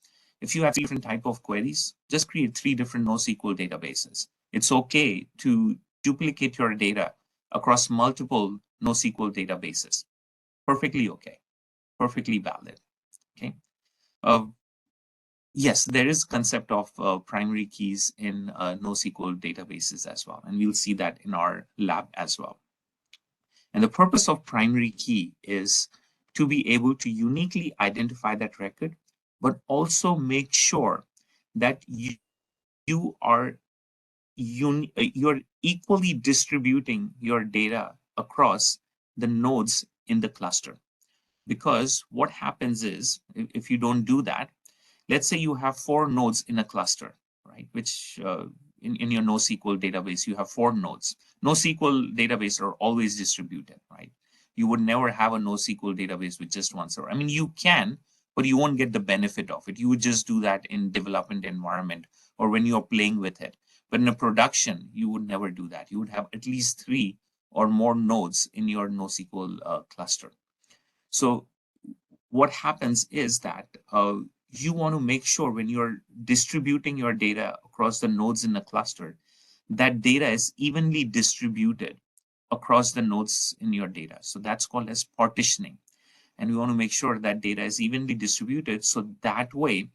if you have different type of queries, just create 3 different NoSQL databases. It's okay to duplicate your data across multiple NoSQL databases. Perfectly okay, perfectly valid. Okay. Uh, Yes, there is concept of primary keys in NoSQL databases as well, and we'll see that in our lab as well. And the purpose of primary key is to be able to uniquely identify that record, but also make sure that you are you're equally distributing your data across the nodes in the cluster. Because what happens is, if you don't do that, let's say you have 4 nodes in a cluster, right? Which in your NoSQL database, you have 4 nodes. NoSQL database are always distributed, right? You would never have a NoSQL database with just one server. I mean, you can, but you won't get the benefit of it. You would just do that in development environment or when you're playing with it. But in a production, you would never do that. You would have at least 3 or more nodes in your NoSQL cluster. So what happens is that you want to make sure when you're distributing your data across the nodes in the cluster, that data is evenly distributed across the nodes in your data. So that's called as partitioning. And we want to make sure that data is evenly distributed. So that way,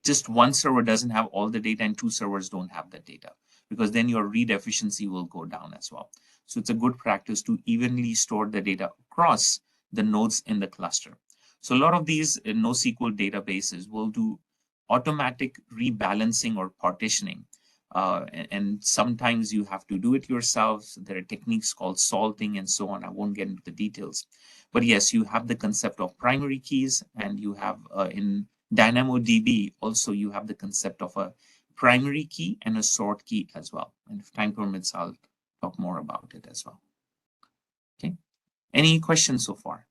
just one server doesn't have all the data and 2 servers don't have the data, because then your read efficiency will go down as well. So it's a good practice to evenly store the data across the nodes in the cluster. So a lot of these NoSQL databases will do automatic rebalancing or partitioning. And sometimes you have to do it yourself. There are techniques called salting and so on. I won't get into the details. But yes, you have the concept of primary keys, and you have in DynamoDB also you have the concept of a primary key and a sort key as well. And if time permits, I'll talk more about it as well. Okay. Any questions so far?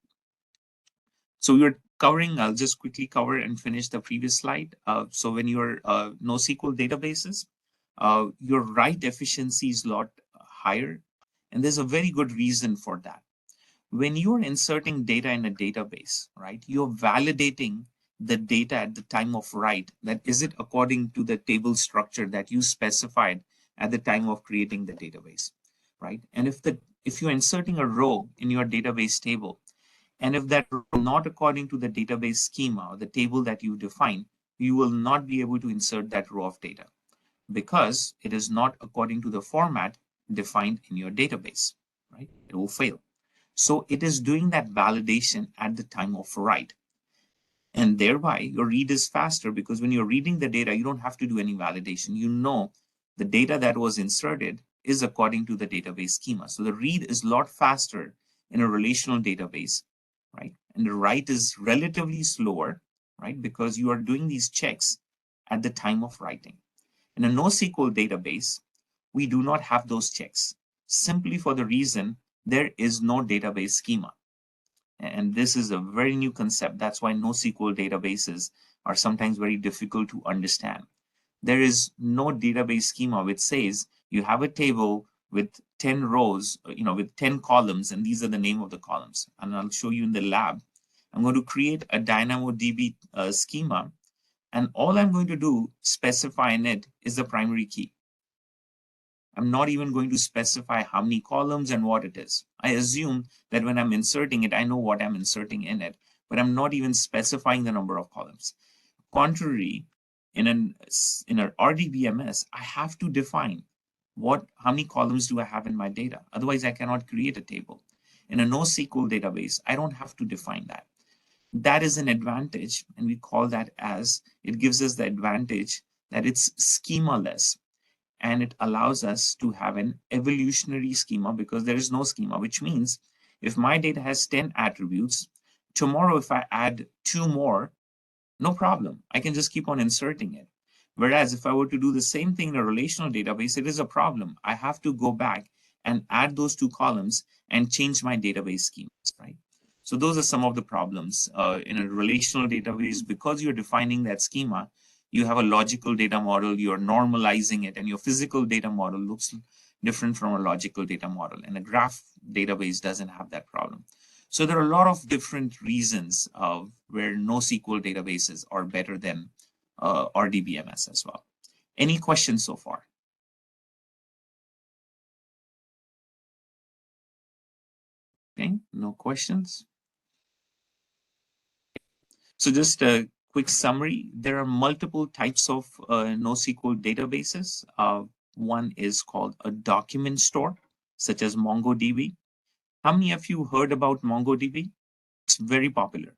So we're covering, I'll just quickly cover and finish the previous slide. So when you're NoSQL databases, your write efficiency is a lot higher. And there's a very good reason for that. When you're inserting data in a database, right, you're validating the data at the time of write, that is it according to the table structure that you specified at the time of creating the database, right? And if you're inserting a row in your database table, and if that row is not according to the database schema or the table that you define, you will not be able to insert that row of data because it is not according to the format defined in your database, right? It will fail. So it is doing that validation at the time of write. And thereby your read is faster, because when you're reading the data, you don't have to do any validation. You know the data that was inserted is according to the database schema. So the read is a lot faster in a relational database, right? And the write is relatively slower, right? Because you are doing these checks at the time of writing. In a NoSQL database, we do not have those checks, simply for the reason there is no database schema. And this is a very new concept. That's why NoSQL databases are sometimes very difficult to understand. There is no database schema which says you have a table with 10 rows, with 10 columns, and these are the name of the columns. And I'll show you in the lab. I'm going to create a DynamoDB schema, and all I'm going to do specify in it is the primary key. I'm not even going to specify how many columns and what it is. I assume that when I'm inserting it, I know what I'm inserting in it, but I'm not even specifying the number of columns. Contrary, in an RDBMS, I have to define how many columns do I have in my data. Otherwise, I cannot create a table. In a NoSQL database, I don't have to define that. That is an advantage, and we call that as, it gives us the advantage that it's schema-less. And it allows us to have an evolutionary schema because there is no schema, which means if my data has 10 attributes, tomorrow if I add 2 more, no problem. I can just keep on inserting it. Whereas if I were to do the same thing in a relational database, it is a problem. I have to go back and add those 2 columns and change my database schemas, right? So those are some of the problems in a relational database. Because you're defining that schema, you have a logical data model, you're normalizing it, and your physical data model looks different from a logical data model. And a graph database doesn't have that problem. So there are a lot of different reasons where NoSQL databases are better than RDBMS as well. Any questions so far? Okay, no questions. So just a quick summary, there are multiple types of NoSQL databases. One is called a document store, such as MongoDB. How many of you heard about MongoDB? It's very popular.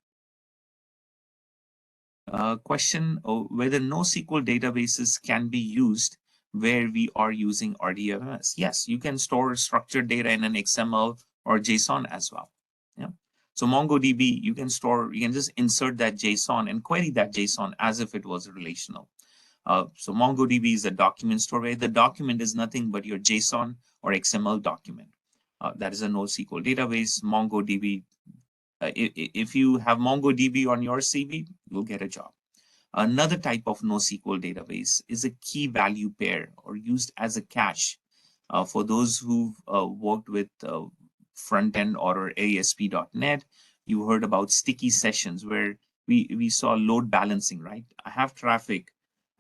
Question whether NoSQL databases can be used where we are using RDBMS. Yes, you can store structured data in an XML or JSON as well. Yeah. So MongoDB, you can just insert that JSON and query that JSON as if it was relational. So MongoDB is a document store where the document is nothing but your JSON or XML document. That is a NoSQL database. MongoDB, if you have MongoDB on your CV, you'll get a job. Another type of NoSQL database is a key value pair or used as a cache. For those who've worked with front end or ASP.NET, you heard about sticky sessions where we saw load balancing, right? I have traffic,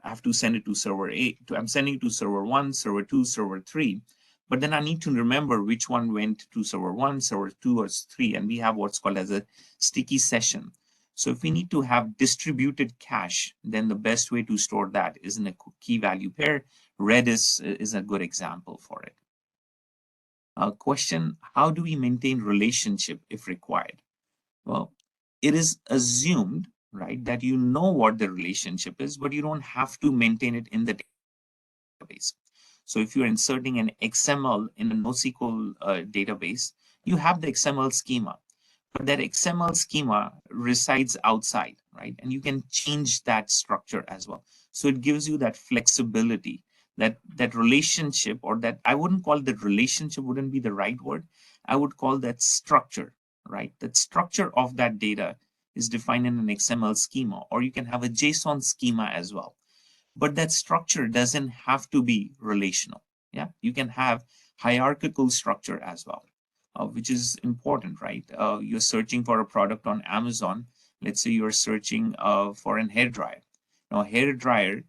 I have to send it to server A, I'm sending it to server 1, server 2, server 3. But then I need to remember which one went to server 1, server 2, or 3. And we have what's called as a sticky session. So if we need to have distributed cache, then the best way to store that is in a key value pair. Redis is a good example for it. Question, how do we maintain relationship if required? Well, it is assumed, right, that you know what the relationship is, but you don't have to maintain it in the database. So if you're inserting an XML in a NoSQL database, you have the XML schema, but that XML schema resides outside, right? And you can change that structure as well. So it gives you that flexibility, that relationship, or that, I wouldn't call that relationship, wouldn't be the right word. I would call that structure, right? That structure of that data is defined in an XML schema, or you can have a JSON schema as well. But that structure doesn't have to be relational. Yeah, you can have hierarchical structure as well, which is important, right? You're searching for a product on Amazon. Let's say you're searching for an hair dryer. Now, hair dryer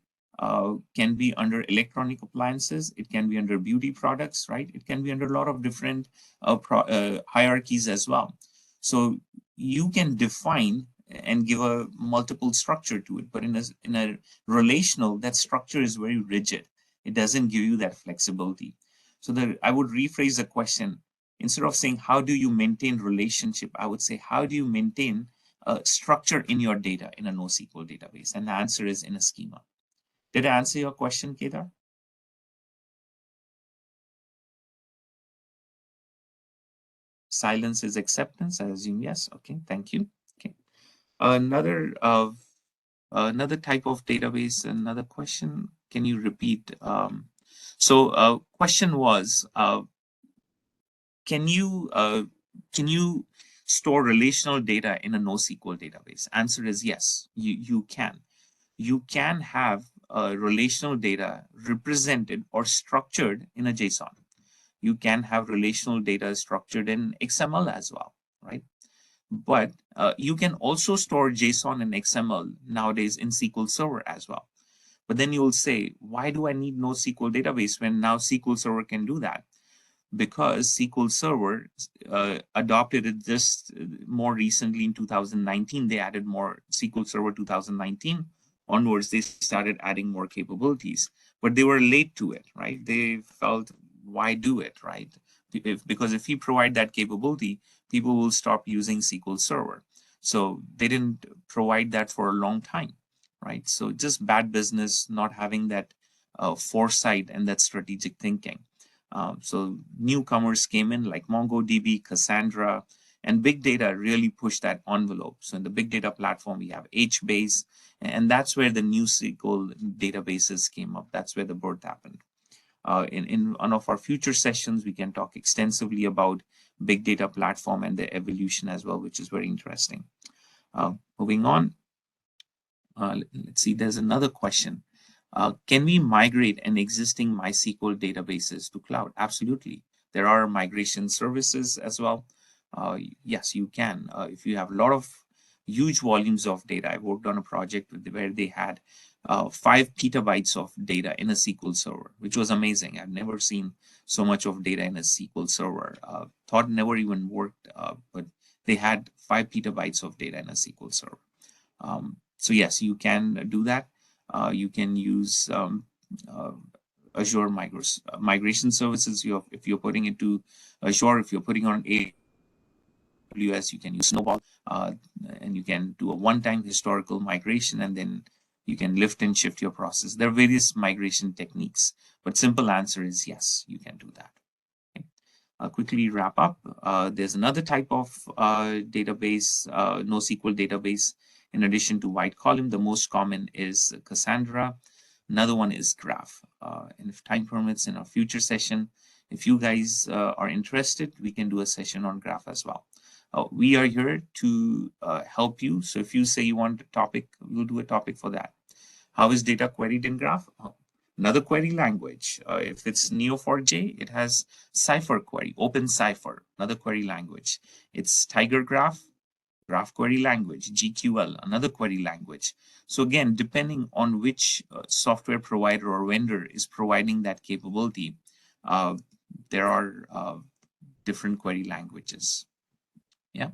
can be under electronic appliances. It can be under beauty products, right? It can be under a lot of different hierarchies as well. So you can define and give a multiple structure to it, but in a relational, that structure is very rigid. It doesn't give you that flexibility. So I would rephrase the question. Instead of saying, how do you maintain relationship? I would say, how do you maintain structure in your data in a NoSQL database? And the answer is in a schema. Did I answer your question, Kedar? Silence is acceptance. I assume yes. Okay, thank you. Okay. Another type of database, another question. Can you repeat? Question was, can you store relational data in a NoSQL database? Answer is yes, you can. You can have relational data represented or structured in a JSON. You can have relational data structured in XML as well, right? But you can also store JSON and XML nowadays in SQL Server as well. But then you'll say, why do I need NoSQL database when now SQL Server can do that? Because SQL Server adopted it just more recently in 2019. They added more SQL Server 2019 onwards. They started adding more capabilities, but they were late to it, right? They felt, why do it, right? Because if you provide that capability, people will stop using SQL Server. So they didn't provide that for a long time, right? So just bad business, not having that foresight and that strategic thinking. So newcomers came in like MongoDB, Cassandra, and big data really pushed that envelope. So in the big data platform, we have HBase, and that's where the new SQL databases came up. That's where the birth happened. In one of our future sessions, we can talk extensively about big data platform and the evolution as well, which is very interesting. Moving on, let's see, there's another question. Can we migrate an existing MySQL databases to cloud? Absolutely. There are migration services as well. Yes, you can. If you have a lot of huge volumes of data, I worked on a project where they had 5 petabytes of data in a SQL server, which was amazing. I've never seen so much of data in a SQL server. Thought never even worked, but they had 5 petabytes of data in a SQL server. So yes, you can do that. You can use Azure migration services. If you're putting it to Azure, if you're putting on AWS, you can use Snowball, and you can do a one-time historical migration, and then you can lift and shift your process. There are various migration techniques, but simple answer is yes, you can do that. Okay. I'll quickly wrap up. There's another type of database, NoSQL database. In addition to white column, the most common is Cassandra. Another one is graph. And if time permits in our future session, if you guys are interested, we can do a session on graph as well. We are here to help you. So if you say you want a topic, we'll do a topic for that. How is data queried in graph? Another query language. If it's Neo4j, it has Cipher query, Open Cipher, another query language. It's Tiger Graph, graph query language, GQL, another query language. So again, depending on which software provider or vendor is providing that capability, there are different query languages. Yeah.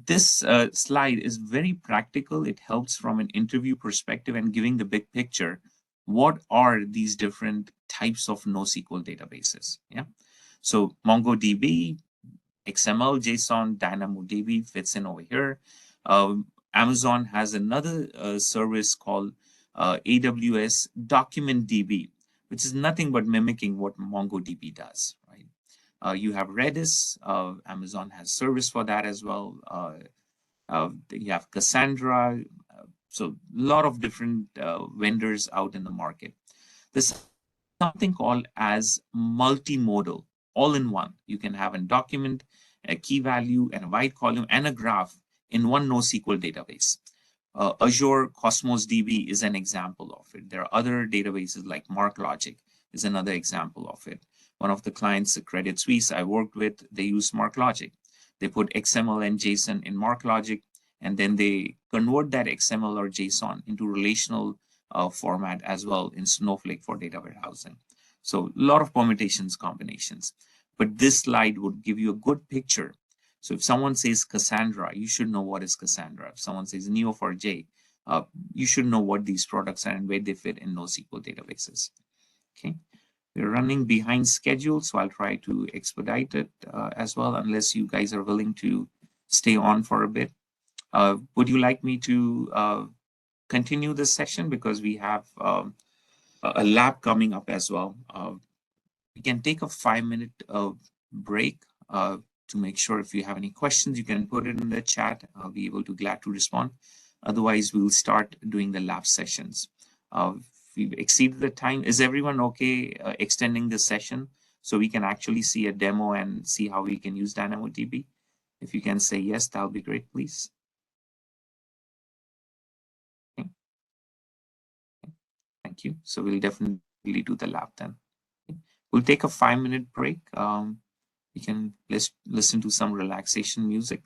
This slide is very practical. It helps from an interview perspective and giving the big picture. What are these different types of NoSQL databases? Yeah. So MongoDB, XML, JSON, DynamoDB fits in over here. Amazon has another service called AWS DocumentDB, which is nothing but mimicking what MongoDB does, right? You have Redis. Amazon has service for that as well. You have Cassandra. So a lot of different vendors out in the market. There's something called as multimodal, all in one. You can have a document, a key value, and a wide column, and a graph in one NoSQL database. Azure Cosmos DB is an example of it. There are other databases like MarkLogic is another example of it. One of the clients, Credit Suisse I worked with, they use MarkLogic. They put XML and JSON in MarkLogic, and then they convert that XML or JSON into relational format as well in Snowflake for data warehousing. So a lot of permutations, combinations. But this slide would give you a good picture. So if someone says Cassandra, you should know what is Cassandra. If someone says Neo4j, you should know what these products are and where they fit in NoSQL databases. Okay. We're running behind schedule, so I'll try to expedite it as well, unless you guys are willing to stay on for a bit. Would you like me to continue this session? Because we have a lab coming up as well. We can take a 5-minute break to make sure if you have any questions, you can put it in the chat. I'll be able to glad to respond. Otherwise, we'll start doing the lab sessions. We've exceeded the time. Is everyone okay extending the session so we can actually see a demo and see how we can use DynamoDB? If you can say yes, that'll be great, please. Okay. Thank you. So we'll definitely do the lab then. Okay. We'll take a 5-minute break. We can listen to some relaxation music.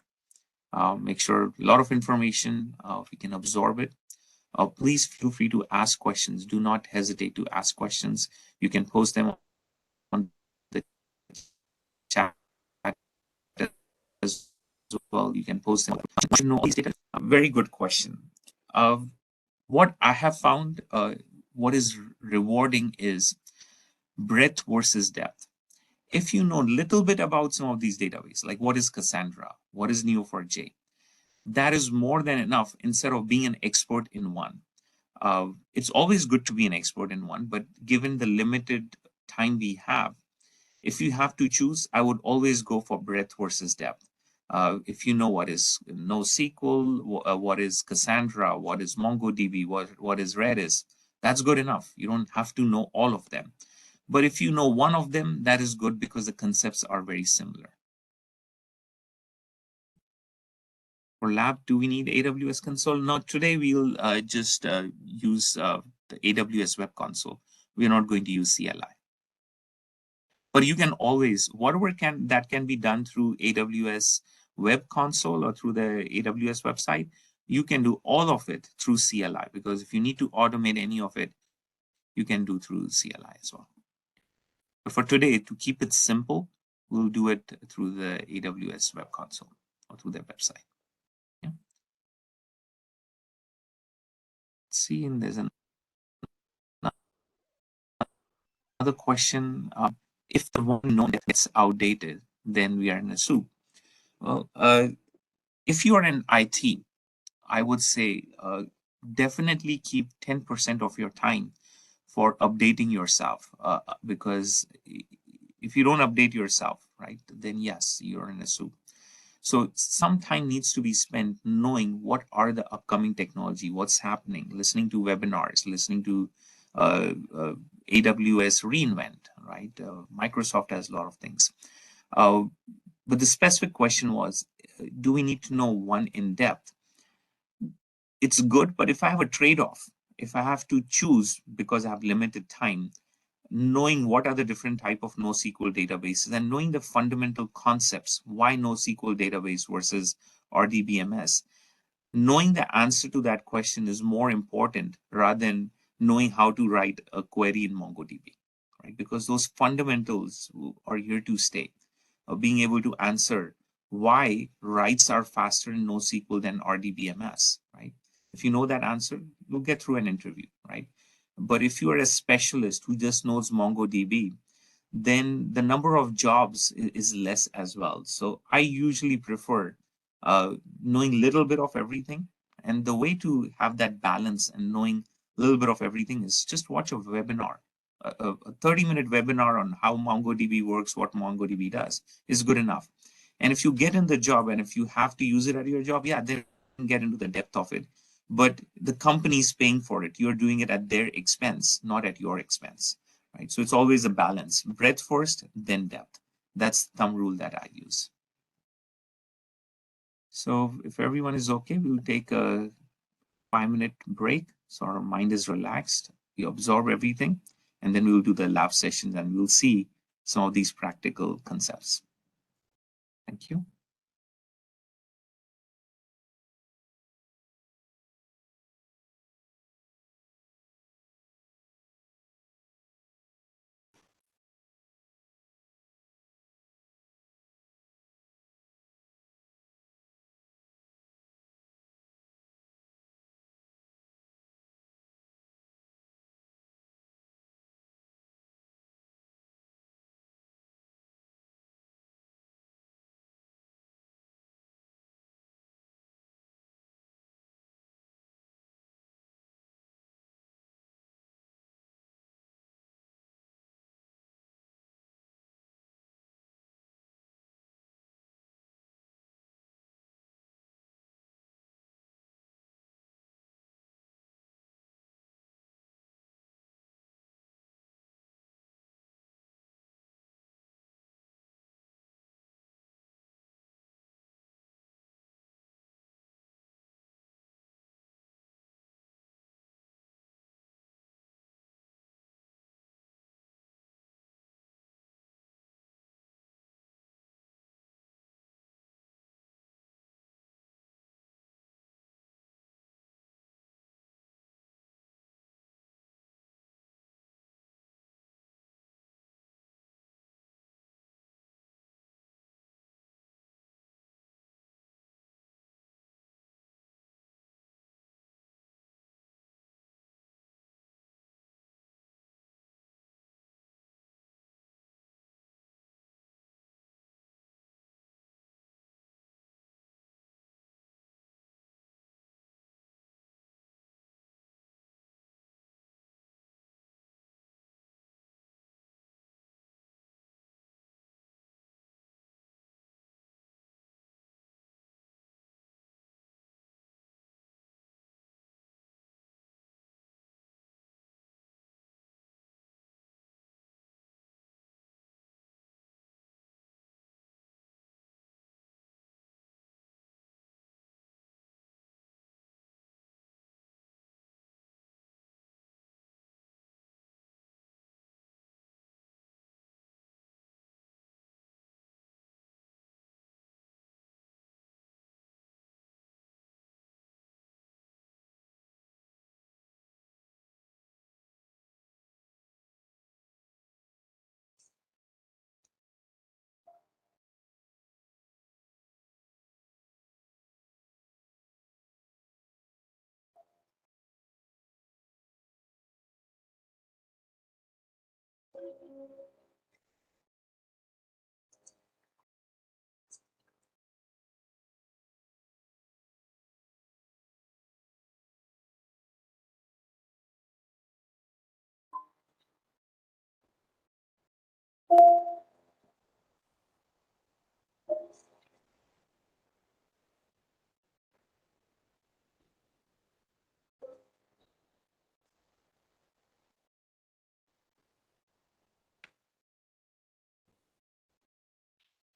Make sure a lot of information, we can absorb it. Please feel free to ask questions. Do not hesitate to ask questions. You can post them on the chat as well. You can post them. A very good question. What I have found, what is rewarding is breadth versus depth. If you know a little bit about some of these databases, like what is Cassandra, what is Neo4j, that is more than enough instead of being an expert in one. It's always good to be an expert in one, but given the limited time we have, if you have to choose, I would always go for breadth versus depth. If you know what is NoSQL, what is Cassandra, what is MongoDB, what is Redis, that's good enough. You don't have to know all of them. But if you know one of them, that is good because the concepts are very similar. For lab, do we need AWS console? No, today we'll just use the AWS web console. We're not going to use CLI. But you can always, whatever that can be done through AWS web console or through the AWS website, you can do all of it through CLI, because if you need to automate any of it, you can do through CLI as well. But for today, to keep it simple, we'll do it through the AWS web console or through their website. Yeah. Let's see, and there's another question. If the one known gets outdated, then we are in a soup. Well, if you are in IT, I would say definitely keep 10% of your time for updating yourself, because if you don't update yourself, right, then yes, you're in a soup. So some time needs to be spent knowing what are the upcoming technology, what's happening, listening to webinars, listening to AWS reInvent, right? Microsoft has a lot of things. Uh, but the specific question was, do we need to know one in depth? It's good, but if I have a trade-off, if I have to choose because I have limited time, knowing what are the different type of NoSQL databases and knowing the fundamental concepts, why NoSQL database versus RDBMS, knowing the answer to that question is more important rather than knowing how to write a query in MongoDB, right? Because those fundamentals are here to stay. Being able to answer why writes are faster in NoSQL than RDBMS, right? If you know that answer, you'll get through an interview, right? But if you are a specialist who just knows MongoDB, then the number of jobs is less as well. So I usually prefer knowing a little bit of everything. And the way to have that balance and knowing a little bit of everything is just watch a webinar. A 30-minute webinar on how MongoDB works, what MongoDB does is good enough. And if you get in the job and if you have to use it at your job, yeah, then get into the depth of it. But the company is paying for it. You're doing it at their expense, not at your expense. Right? So it's always a balance. Breadth first, then depth. That's the thumb rule that I use. So if everyone is okay, we'll take a 5-minute break so our mind is relaxed. We absorb everything, and then we'll do the lab sessions and we'll see some of these practical concepts. Thank you.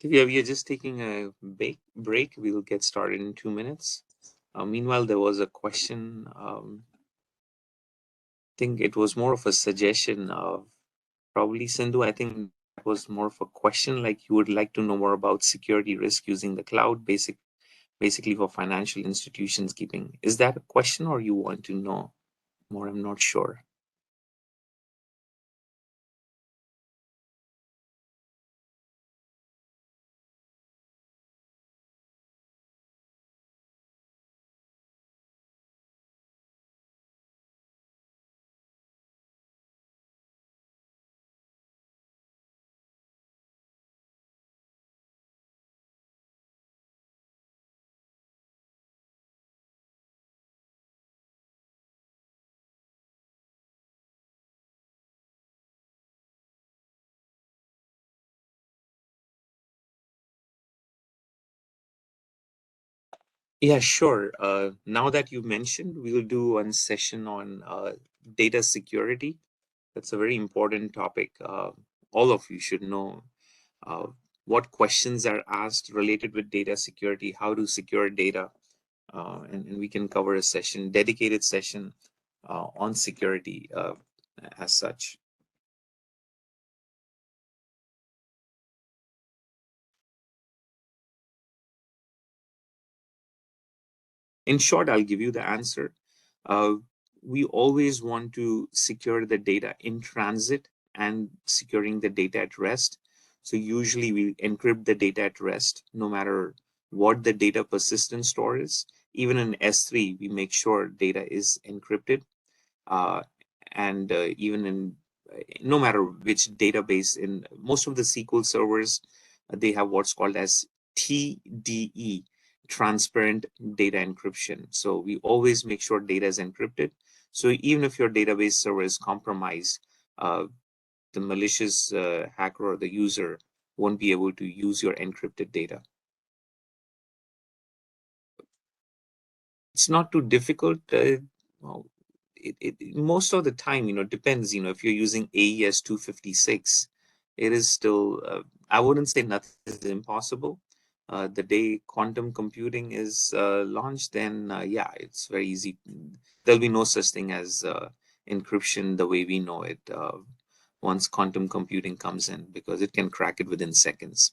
Yeah, we are just taking a break. We'll get started in 2 minutes. Meanwhile, there was a question. I think it was more of a suggestion of probably Sindhu. I think that was more of a question, like you would like to know more about security risk using the cloud, basically for financial institutions keeping. Is that a question, or you want to know more? I'm not sure. Yeah, sure. Now that you mentioned, we'll do one session on data security. That's a very important topic. All of you should know uh, what questions are asked related with data security, how to secure data, and we can cover a session, dedicated session on security as such. In short, I'll give you the answer. Uh, we always want to secure the data in transit and securing the data at rest. So usually we encrypt the data at rest, no matter what the data persistent store is. Even in S3, we make sure data is encrypted. Uh, and even in no matter which database, in most of the SQL servers, they have what's called as TDE, transparent data encryption. So we always make sure data is encrypted. So even if your database server is compromised, uh, the malicious hacker or the user won't be able to use your encrypted data. It's not too difficult. Well, most of the time, depends. If you're using AES 256, it is still. I wouldn't say nothing is impossible. The day quantum computing is launched, then yeah, it's very easy. There'll be no such thing as encryption the way we know it once quantum computing comes in, because it can crack it within seconds.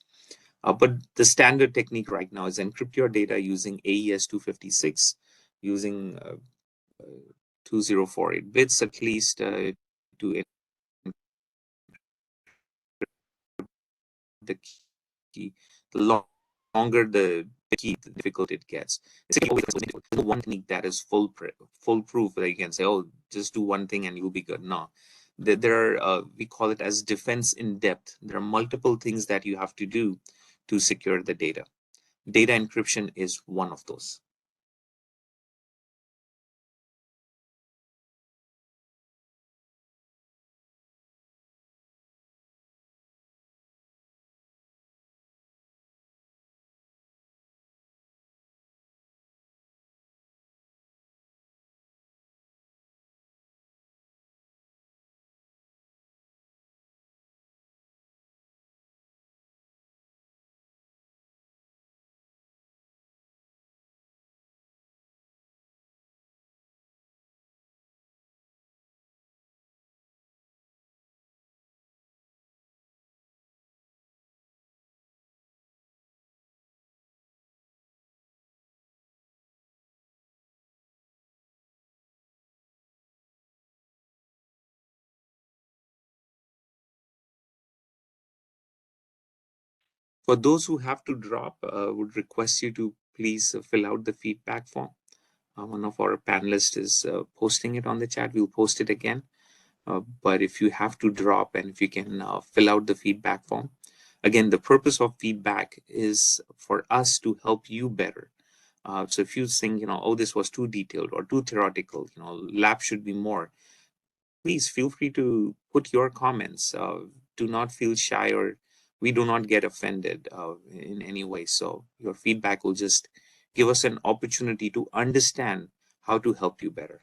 But the standard technique right now is encrypt your data using AES 256, using 2048 bits at least to the key. The longer the key, the difficult it gets. It's always no one technique that is foolproof that you can say, oh, just do one thing and you'll be good. No, there are we call it as defense in depth. There are multiple things that you have to do to secure the data. Data encryption is one of those. For those who have to drop, would request you to please fill out the feedback form. One of our panelists is posting it on the chat. We'll post it again. But if you have to drop, and if you can fill out the feedback form. Again, the purpose of feedback is for us to help you better. So if you think, oh, this was too detailed or too theoretical, lab should be more, please feel free to put your comments. Do not feel shy, or we do not get offended in any way. So your feedback will just give us an opportunity to understand how to help you better.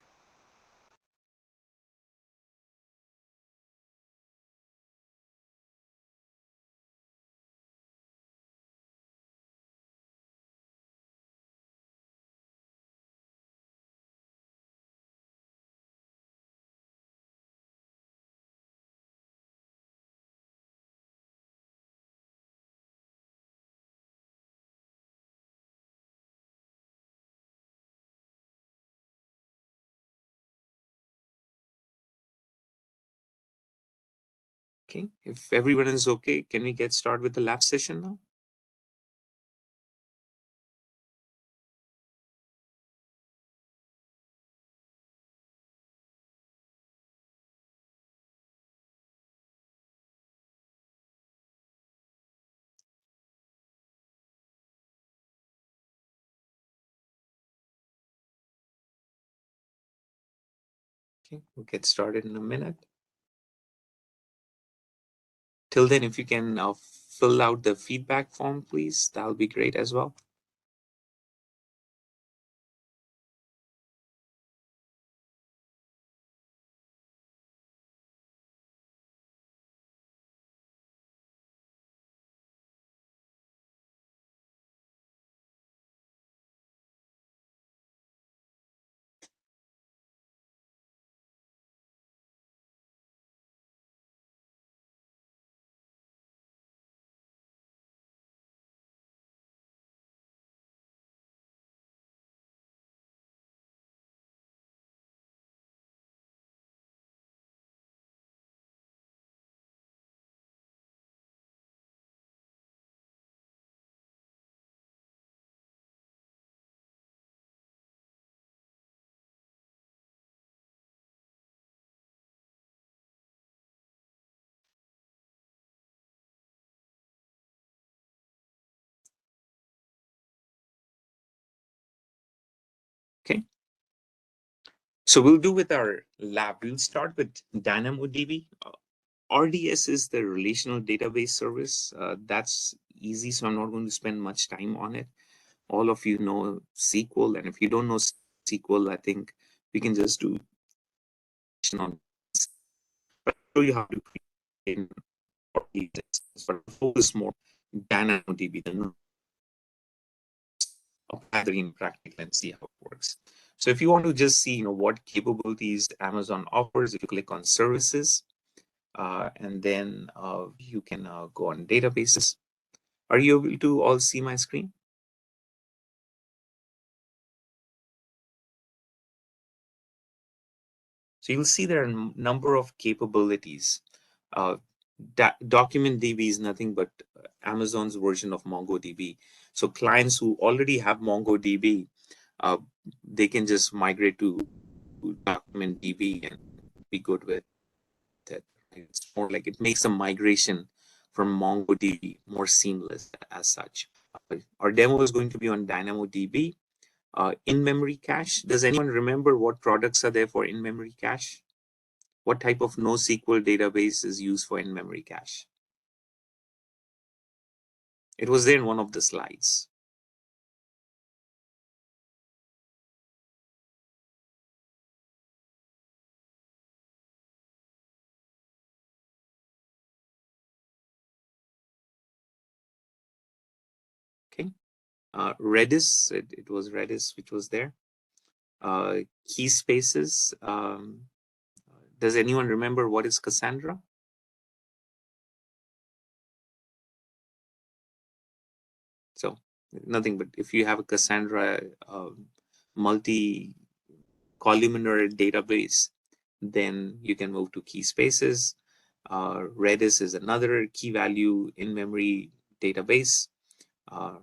Okay, if everyone is okay, can we get started with the lab session now? Okay, we'll get started in a minute. Till then, if you can fill out the feedback form, please, that'll be great as well. Okay. So we'll do with our lab. We'll start with DynamoDB. RDS is the relational database service. That's easy, so I'm not going to spend much time on it. All of you know SQL, and if you don't know SQL, I think we can just do on show you how to create RDS, but focus more DynamoDB, the apply that in practical and see how it works. So if you want to just see, what capabilities Amazon offers, if you click on services, and then you can go on databases. Are you able to all see my screen? So you'll see there are a number of capabilities. Uh, Document DB is nothing but Amazon's version of MongoDB. So clients who already have MongoDB, they can just migrate to Document DB and be good with it. It's more like it makes a migration from MongoDB more seamless as such. Our demo is going to be on DynamoDB. In-memory cache. Does anyone remember what products are there for in-memory cache? What type of NoSQL database is used for in-memory cache? It was there in one of the slides. Okay. Redis, it was Redis which was there. Key spaces. Does anyone remember what is Cassandra? So nothing, but if you have a Cassandra multi-columnar database, then you can move to key spaces. Redis is another key value in-memory database. And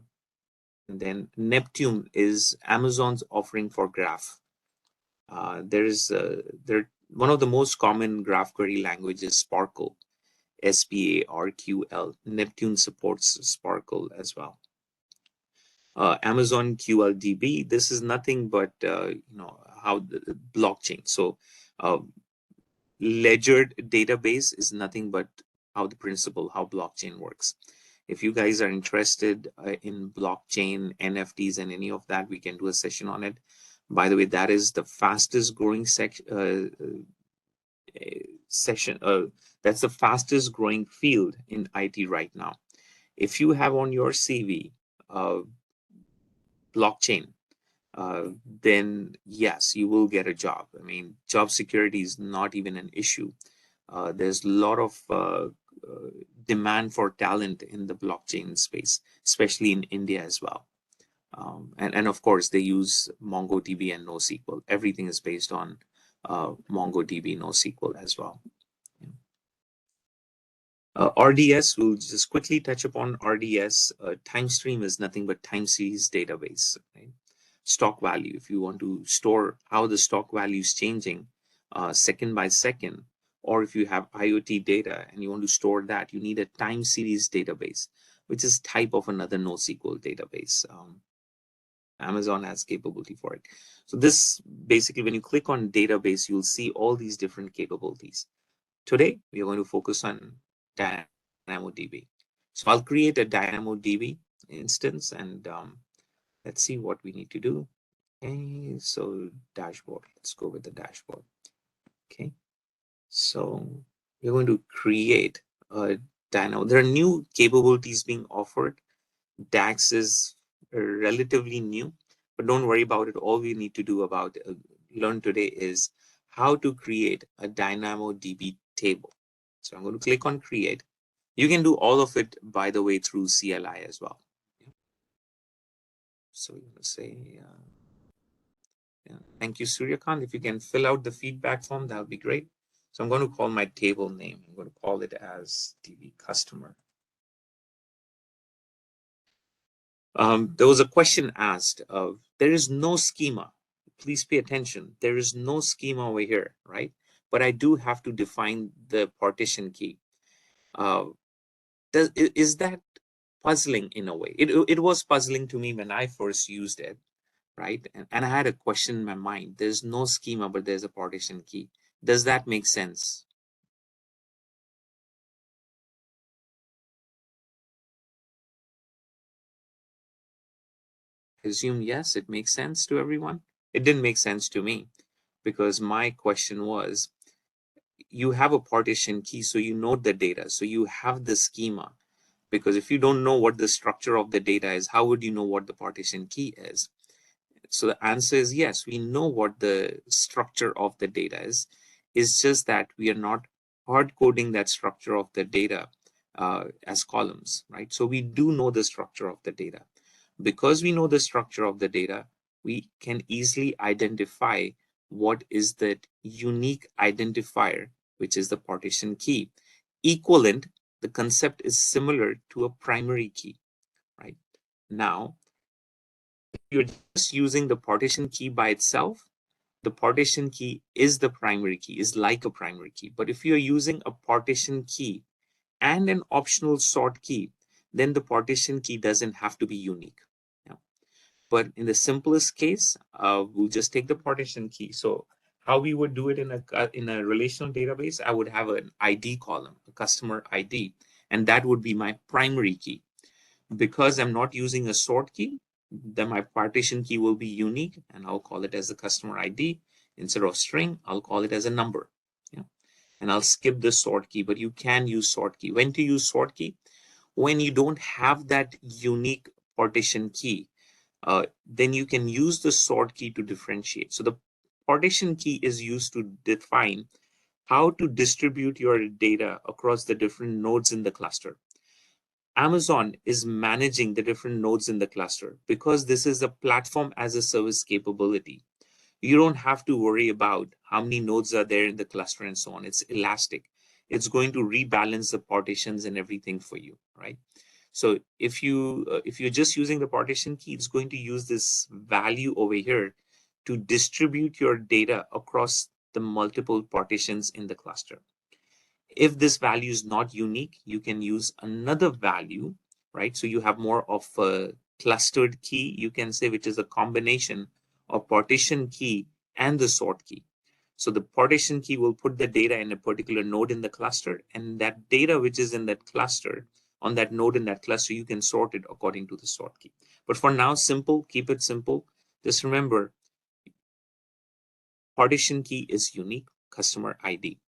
then Neptune is Amazon's offering for graph. There one of the most common graph query languages, Sparkle, SPARQL. Neptune supports Sparkle as well. Amazon QLDB. This is nothing but how the blockchain. So ledgered database is nothing but how blockchain works. If you guys are interested in blockchain, NFTs, and any of that, we can do a session on it. By the way, that is the fastest growing session. That's the fastest growing field in IT right now. If you have on your CV blockchain, then yes, you will get a job. I mean, job security is not even an issue. There's a lot of demand for talent in the blockchain space, especially in India as well. And of course, they use MongoDB and NoSQL. Everything is based on MongoDB, NoSQL as well. RDS, we'll just quickly touch upon RDS. Time stream is nothing but time series database. Right? Stock value, if you want to store how the stock value is changing second by second, or if you have IoT data and you want to store that, you need a time series database, which is type of another NoSQL database. Amazon has capability for it. So this basically, when you click on database, you'll see all these different capabilities. Today, we are going to focus on DynamoDB. So I'll create a DynamoDB instance and let's see what we need to do. Okay, so dashboard, let's go with the dashboard. Okay, so we're going to create a Dynamo. There are new capabilities being offered. DAX is relatively new, but don't worry about it. All we need to do about learn today is how to create a DynamoDB table. So I'm going to click on create. You can do all of it, by the way, through CLI as well. So we're going to say, thank you, Suryakant. If you can fill out the feedback form, that would be great. So I'm going to call my table name. I'm going to call it as DB customer. There was a question asked of, there is no schema. Please pay attention. There is no schema over here, right? But I do have to define the partition key. Is that puzzling in a way? It was puzzling to me when I first used it, right? And I had a question in my mind. There's no schema, but there's a partition key. Does that make sense? I assume yes, it makes sense to everyone. It didn't make sense to me because my question was, you have a partition key, so you know the data, so you have the schema. Because if you don't know what the structure of the data is, how would you know what the partition key is? So the answer is yes, we know what the structure of the data is. It's just that we are not hard coding that structure of the data as columns, right? So we do know the structure of the data. Because we know the structure of the data, we can easily identify what is that unique identifier, which is the partition key. Equivalent, the concept is similar to a primary key, right? Now, if you're just using the partition key by itself, the partition key is the primary key, is like a primary key. But if you're using a partition key and an optional sort key, then the partition key doesn't have to be unique. Yeah. But in the simplest case, we'll just take the partition key. So how we would do it in a relational database, I would have an ID column, a customer ID, and that would be my primary key. Because I'm not using a sort key, then my partition key will be unique, and I'll call it as the customer ID. Instead of string, I'll call it as a number. Yeah. And I'll skip the sort key, but you can use sort key. When to use sort key? When you don't have that unique partition key, then you can use the sort key to differentiate. So the partition key is used to define how to distribute your data across the different nodes in the cluster. Amazon is managing the different nodes in the cluster because this is a platform as a service capability. You don't have to worry about how many nodes are there in the cluster and so on. It's elastic. It's going to rebalance the partitions and everything for you, right? So if you're just using the partition key, it's going to use this value over here to distribute your data across the multiple partitions in the cluster. If this value is not unique, you can use another value, right? So you have more of a clustered key, you can say, which is a combination of partition key and the sort key. So the partition key will put the data in a particular node in the cluster, and that data which is in that cluster, on that node in that cluster, you can sort it according to the sort key. But for now, simple, keep it simple. Just remember, partition key is unique, customer ID,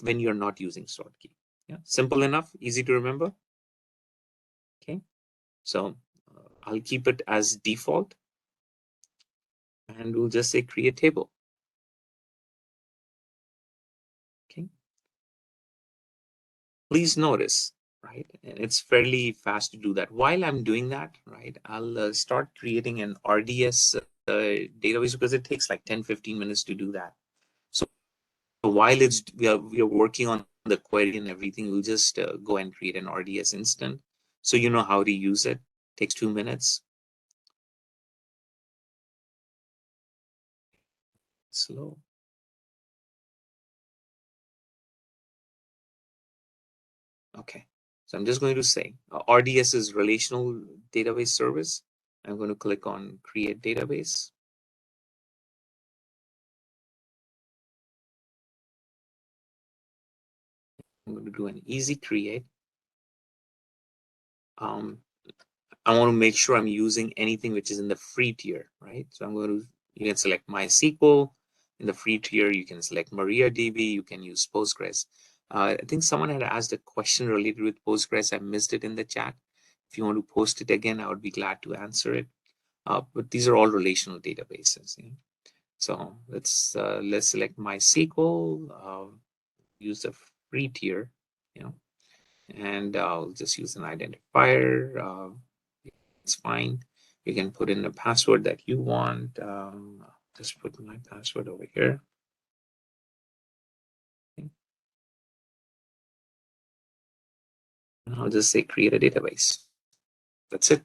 when you're not using sort key. Yeah, simple enough, easy to remember. Okay, so I'll keep it as default, and we'll just say create table. Okay, please notice, right? And it's fairly fast to do that. While I'm doing that, right, I'll start creating an RDS database because it takes like 10-15 minutes to do that. So while we are working on the query and everything, we'll just go and create an RDS instant. So you know how to use it. Takes 2 minutes. Slow. Okay. So I'm just going to say RDS is relational database service. I'm going to click on create database. I'm going to do an easy create. I want to make sure I'm using anything which is in the free tier, right? So I'm going to, you can select MySQL. In the free tier, you can select MariaDB. You can use Postgres. I think someone had asked a question related with Postgres. I missed it in the chat. If you want to post it again, I would be glad to answer it. But these are all relational databases. You know? So let's select MySQL. Use the free tier, you know, and I'll just use an identifier. It's fine. You can put in a password that you want. Just put my password over here. Okay. And I'll just say create a database. That's it.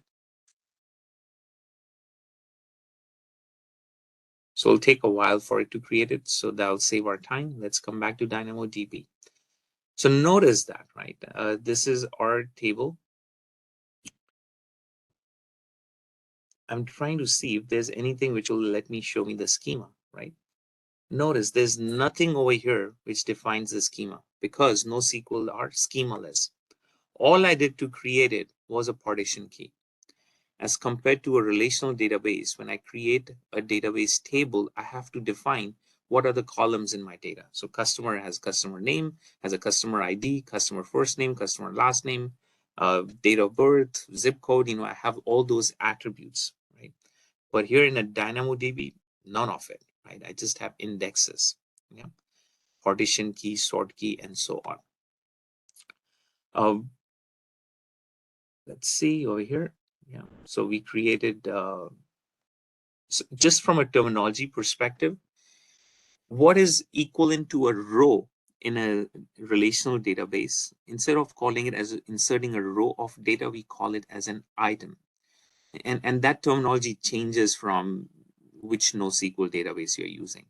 So it'll take a while for it to create it. So that'll save our time. Let's come back to DynamoDB. So notice that, right? This is our table. I'm trying to see if there's anything which will let me show me the schema, right? Notice there's nothing over here which defines the schema because NoSQL are schemaless. All I did to create it was a partition key. As compared to a relational database, when I create a database table, I have to define what are the columns in my data. So customer has customer name, has a customer ID, customer first name, customer last name, date of birth, zip code, you know, I have all those attributes, right? But here in a DynamoDB, none of it, right? I just have indexes, yeah, partition key, sort key, and so on. Let's see over here. Yeah, so we created, so just from a terminology perspective, what is equivalent to a row in a relational database? Instead of calling it as inserting a row of data, we call it as an item. And that terminology changes from which NoSQL database you're using.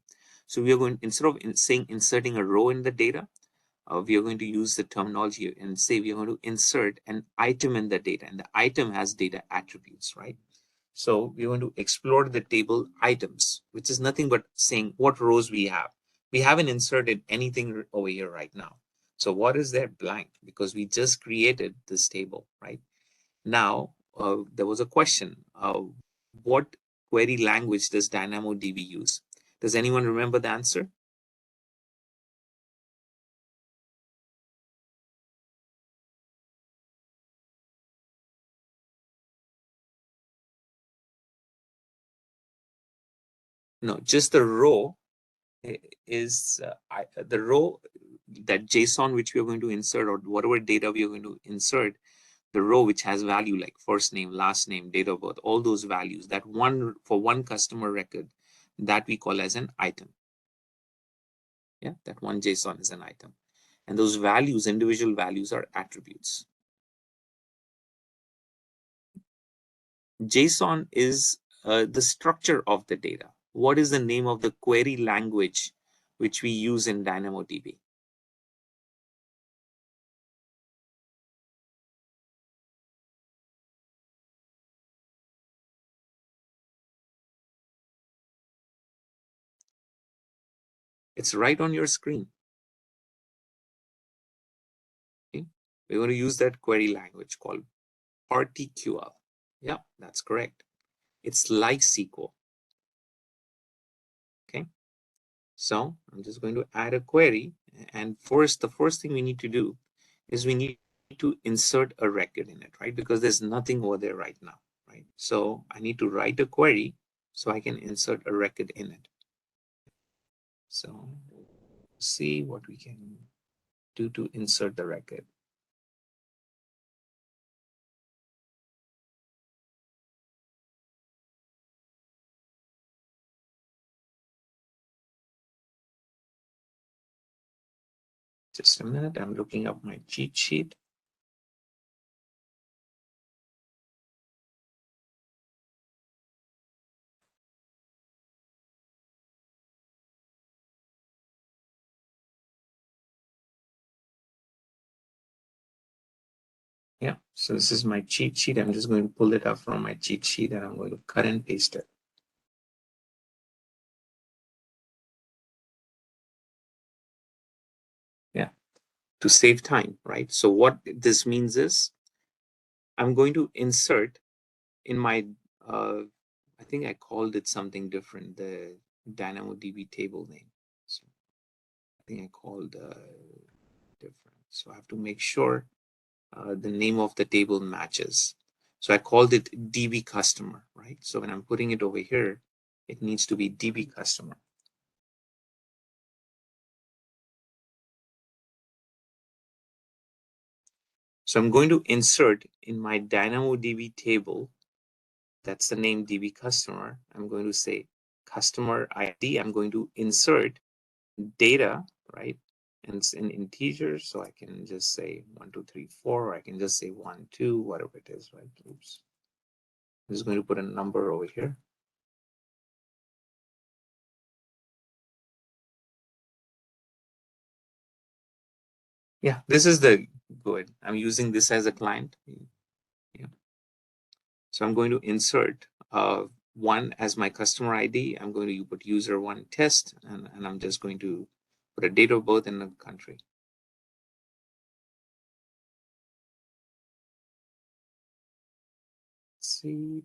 So we are going, instead of saying inserting a row in the data, we are going to use the terminology and say we are going to insert an item in the data, and the item has data attributes, right? So we're going to explore the table items, which is nothing but saying what rows we have. We haven't inserted anything over here right now. So what is there? Blank, because we just created this table, right? Now, there was a question. What query language does DynamoDB use? Does anyone remember the answer? No, just the row is the row, that JSON which we are going to insert, or whatever data we are going to insert, the row which has value like first name, last name, date of birth, all those values, that one for one customer record, that we call as an item. Yeah, that one JSON is an item. And those values, individual values, are attributes. JSON is the structure of the data. What is the name of the query language which we use in DynamoDB? It's right on your screen. Okay? We're going to use that query language called RTQL. Yeah, that's correct. It's like SQL. Okay. So I'm just going to add a query. And first, the first thing we need to do is we need to insert a record in it, right? Because there's nothing over there right now, right? So I need to write a query so I can insert a record in it. So see what we can do to insert the record. Just a minute, I'm looking up my cheat sheet. Yeah, so this is my cheat sheet. I'm just going to pull it up from my cheat sheet and I'm going to cut and paste it. Yeah, to save time, right? So what this means is I'm going to insert in my, I think I called it something different, the DynamoDB table name. So I think I called different. So I have to make sure the name of the table matches. So I called it DB customer, right? So when I'm putting it over here, it needs to be DB customer. So I'm going to insert in my DynamoDB table, that's the name DB customer. I'm going to say customer ID. I'm going to insert data, right? And it's in integers, so I can just say 1, 2, 3, 4, or I can just say 1, 2, whatever it is, right? Oops. I'm just going to put a number over here. Yeah, this is the good. I'm using this as a client. Yeah. So I'm going to insert 1 as my customer ID. I'm going to put user 1 test, and I'm just going to put a date of birth and a country. Let's see.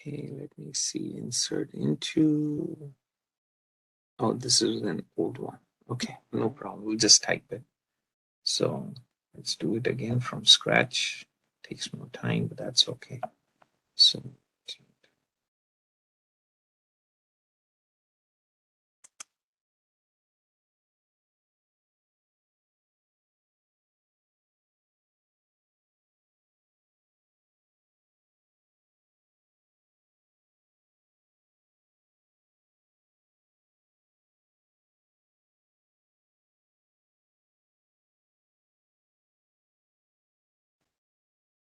Okay, let me see. Insert into. Oh, this is an old one. Okay, no problem. We'll just type it. So let's do it again from scratch. Takes more time, but that's okay. So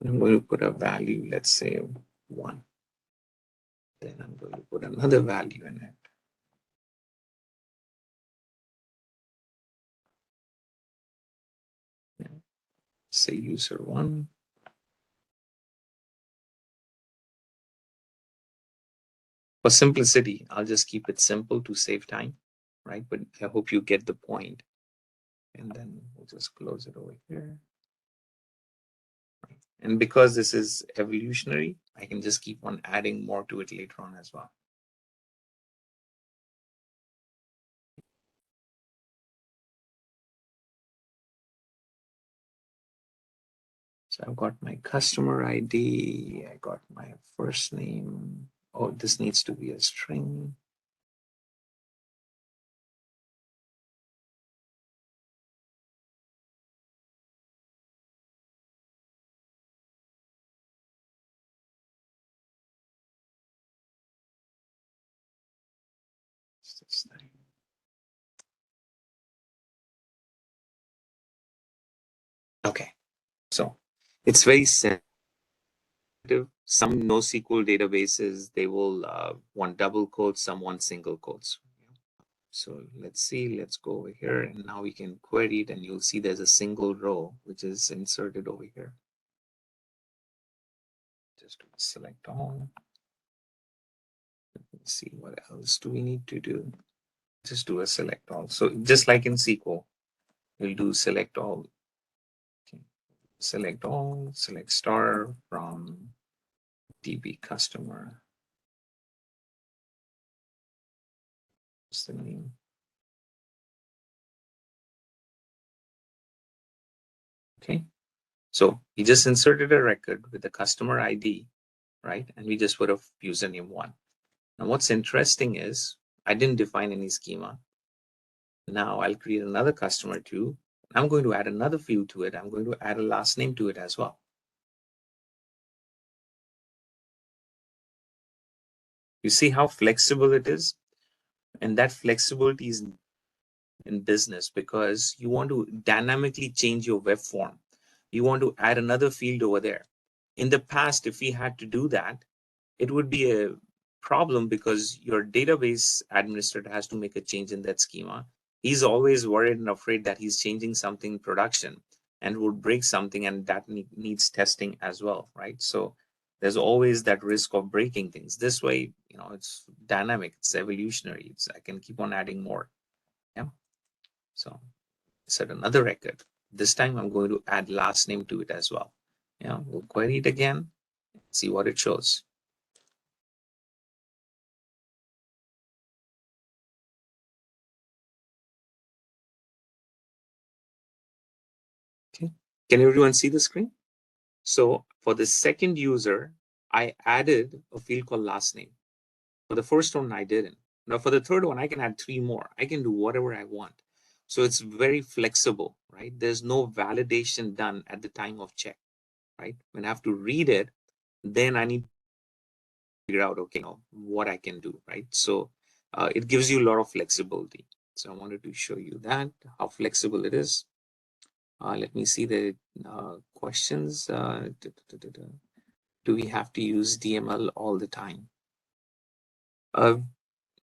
I'm going to put a value, let's say 1. Then I'm going to put another value in it. Say user 1. For simplicity, I'll just keep it simple to save time, right? But I hope you get the point. And then we'll just close it over here. And because this is evolutionary, I can just keep on adding more to it later on as well. So I've got my customer ID, I got my first name. Oh, this needs to be a string. What's this thing? Okay, so it's very sensitive. Some NoSQL databases, they will want double quotes, some want single quotes. So let's see, let's go over here and now we can query it and you'll see there's a single row which is inserted over here. Just select all. Let's see what else do we need to do. Just do a select all. So just like in SQL, we'll do select all. Okay. Select all, select star from DB customer. What's the name? Okay. So we just inserted a record with the customer ID, right? And we just put a username 1. Now what's interesting is I didn't define any schema. Now I'll create another customer 2. I'm going to add another field to it. I'm going to add a last name to it as well. You see how flexible it is? And that flexibility is in business because you want to dynamically change your web form. You want to add another field over there. In the past, if we had to do that, it would be a problem because your database administrator has to make a change in that schema. He's always worried and afraid that he's changing something in production and would break something, and that needs testing as well, right? So there's always that risk of breaking things. This way, it's dynamic, it's evolutionary. I can keep on adding more. Yeah. So set another record. This time I'm going to add last name to it as well. Yeah, we'll query it again, see what it shows. Okay, can everyone see the screen? So for the second user, I added a field called last name. For the first one, I didn't. Now for the third one, I can add 3 more. I can do whatever I want. So it's very flexible, right? There's no validation done at the time of check, right? When I have to read it, then I need to figure out, okay, what I can do, right? So it gives you a lot of flexibility. So I wanted to show you that, how flexible it is. Let me see the questions. Do we have to use DML all the time?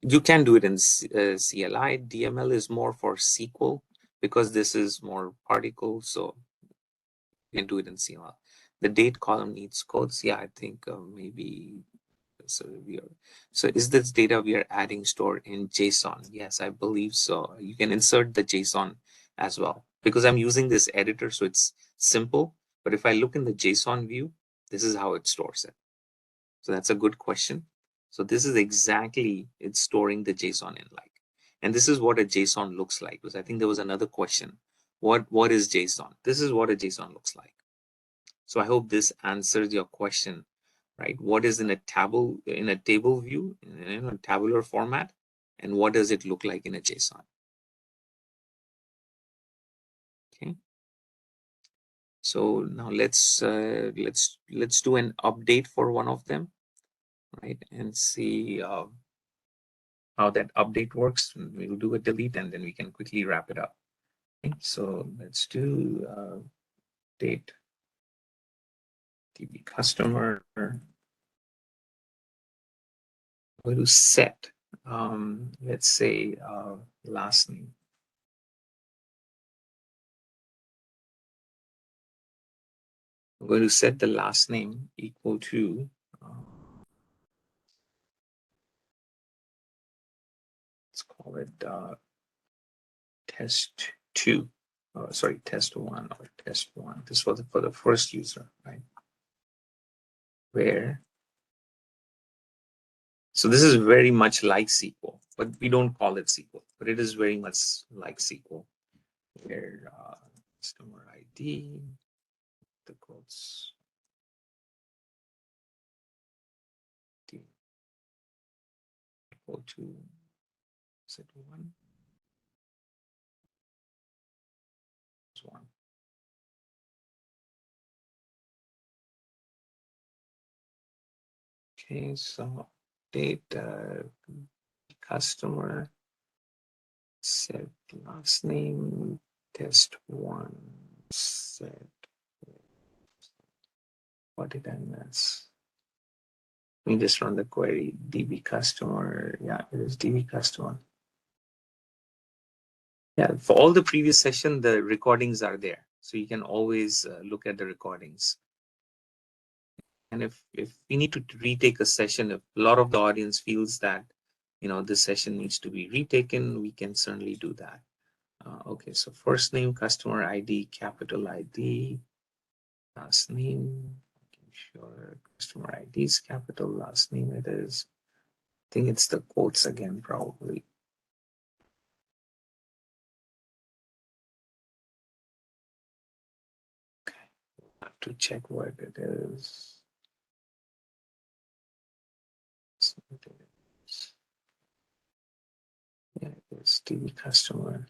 You can do it in CLI. DML is more for SQL because this is more particle, so you can do it in CLI. The date column needs codes. Yeah, I think maybe. So is this data we are adding stored in JSON? Yes, I believe so. You can insert the JSON as well because I'm using this editor, so it's simple. But if I look in the JSON view, this is how it stores it. So that's a good question. So this is exactly it's storing the JSON in like, and this is what a JSON looks like. Because I think there was another question. What is JSON? This is what a JSON looks like. So I hope this answers your question, right? What is in a table view, in a tabular format, and what does it look like in a JSON? Okay. So now let's do an update for one of them, right? And see how that update works. We'll do a delete and then we can quickly wrap it up. Okay. So let's do date DB customer. I'm going to set, let's say, last name. I'm going to set the last name equal to let's call it test 2. Sorry, test 1 or test 1. This was for the first user, right? Where so this is very much like SQL, but we don't call it SQL, but it is very much like SQL. Where customer ID, the quotes equal to set 1. 1. Okay, so date customer set last name test 1 set. What did I miss? Let me just run the query. DB customer. Yeah, it is DB customer. Yeah, for all the previous session, the recordings are there. So you can always look at the recordings. And if we need to retake a session, if a lot of the audience feels that, this session needs to be retaken, we can certainly do that. Okay, so first name, customer ID, capital ID, last name, sure, customer ID is capital, last name it is. I think it's the quotes again, probably. have to check what it is. Yeah, it's TV customer.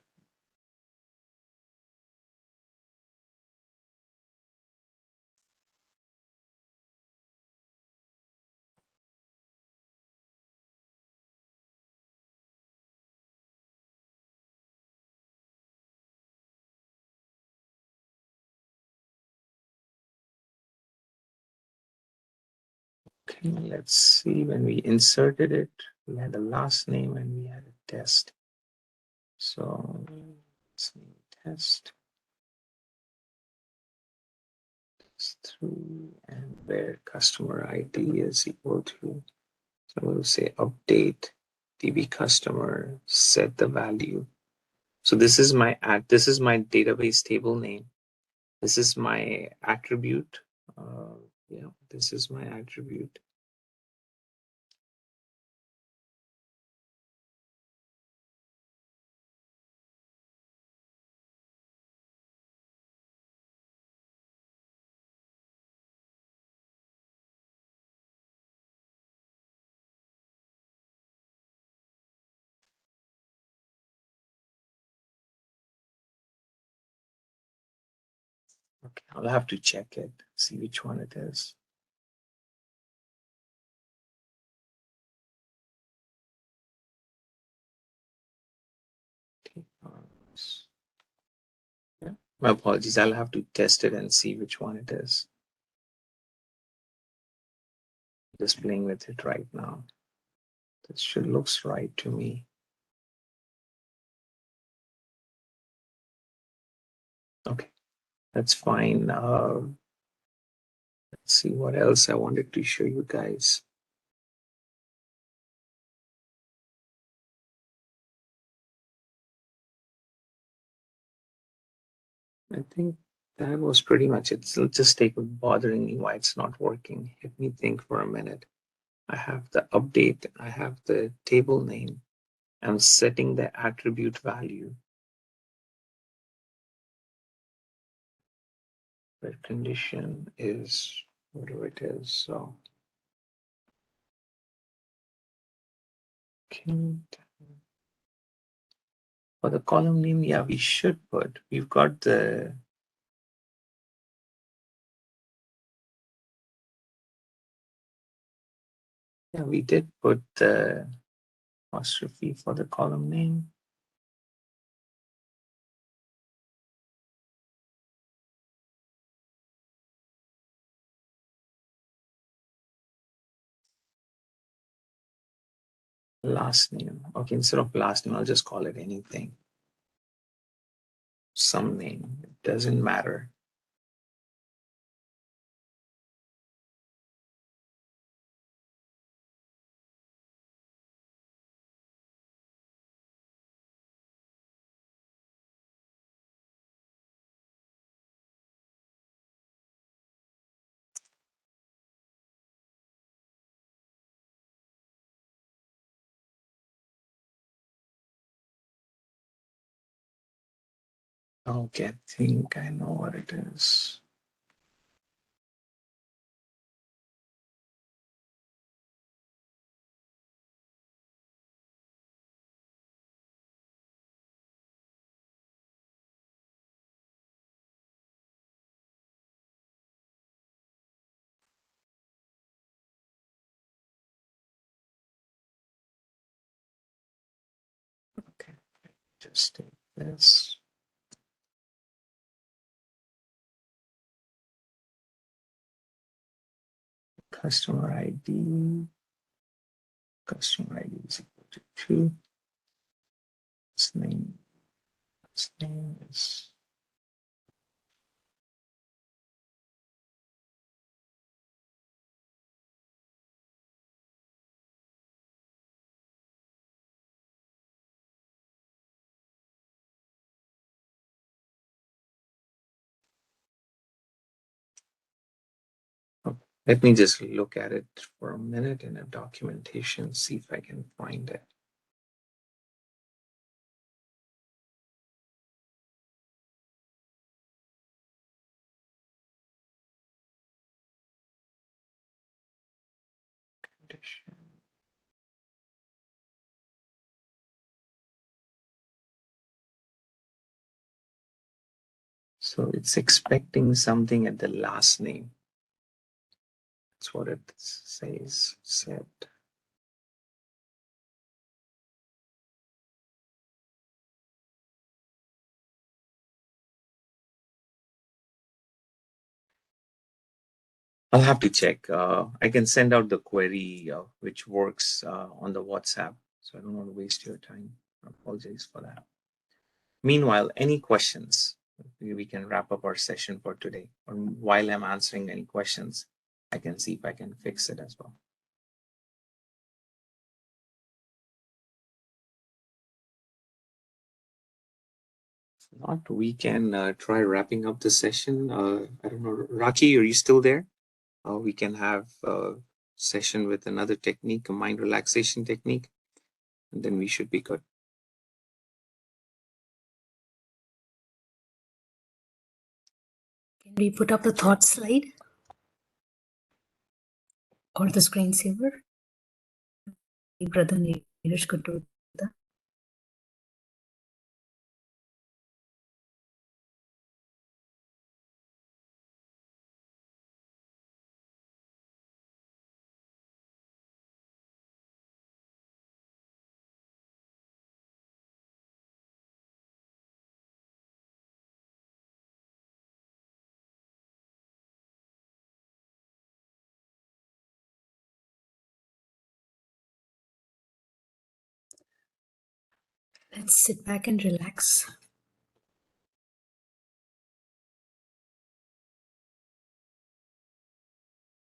Okay, let's see. When we inserted it, we had a last name and we had a test. So let's name test. Through and where customer ID is equal to. So we'll say update DB customer, set the value. So this is my database table name. This is my attribute. Yeah, this is my attribute. Okay, I'll have to check it, see which one it is. Okay, yeah, my apologies. I'll have to test it and see which one it is. Just playing with it right now. This should looks right to me. Okay, that's fine. Let's see what else I wanted to show you guys. I think that was pretty much it. So just take bothering me why it's not working. Let me think for a minute. I have the update, I have the table name. I'm setting the attribute value. The condition is whatever it is. So for the column name, yeah, we should put. We've got the yeah, we did put the apostrophe for the column name. Last name. Okay, instead of last name, I'll just call it anything. Some name. It doesn't matter. Okay, I think I know what it is. Okay, just take this. Customer ID. Customer ID is equal to 2. Its name is let me just look at it for a minute in a documentation, see if I can find it. Partition. So it's expecting something at the last name. That's what it says, set. I'll have to check. I can send out the query which works on the WhatsApp. So I don't want to waste your time. I apologize for that. Meanwhile, any questions? We can wrap up our session for today. Or while I'm answering any questions, I can see if I can fix it as well. If not, we can try wrapping up the session. I don't know, Raki, are you still there? We can have a session with another technique, a mind relaxation technique, and then we should be good. Can we put up the thought slide or the screensaver? Brother Neeraj could do that. Let's sit back and relax.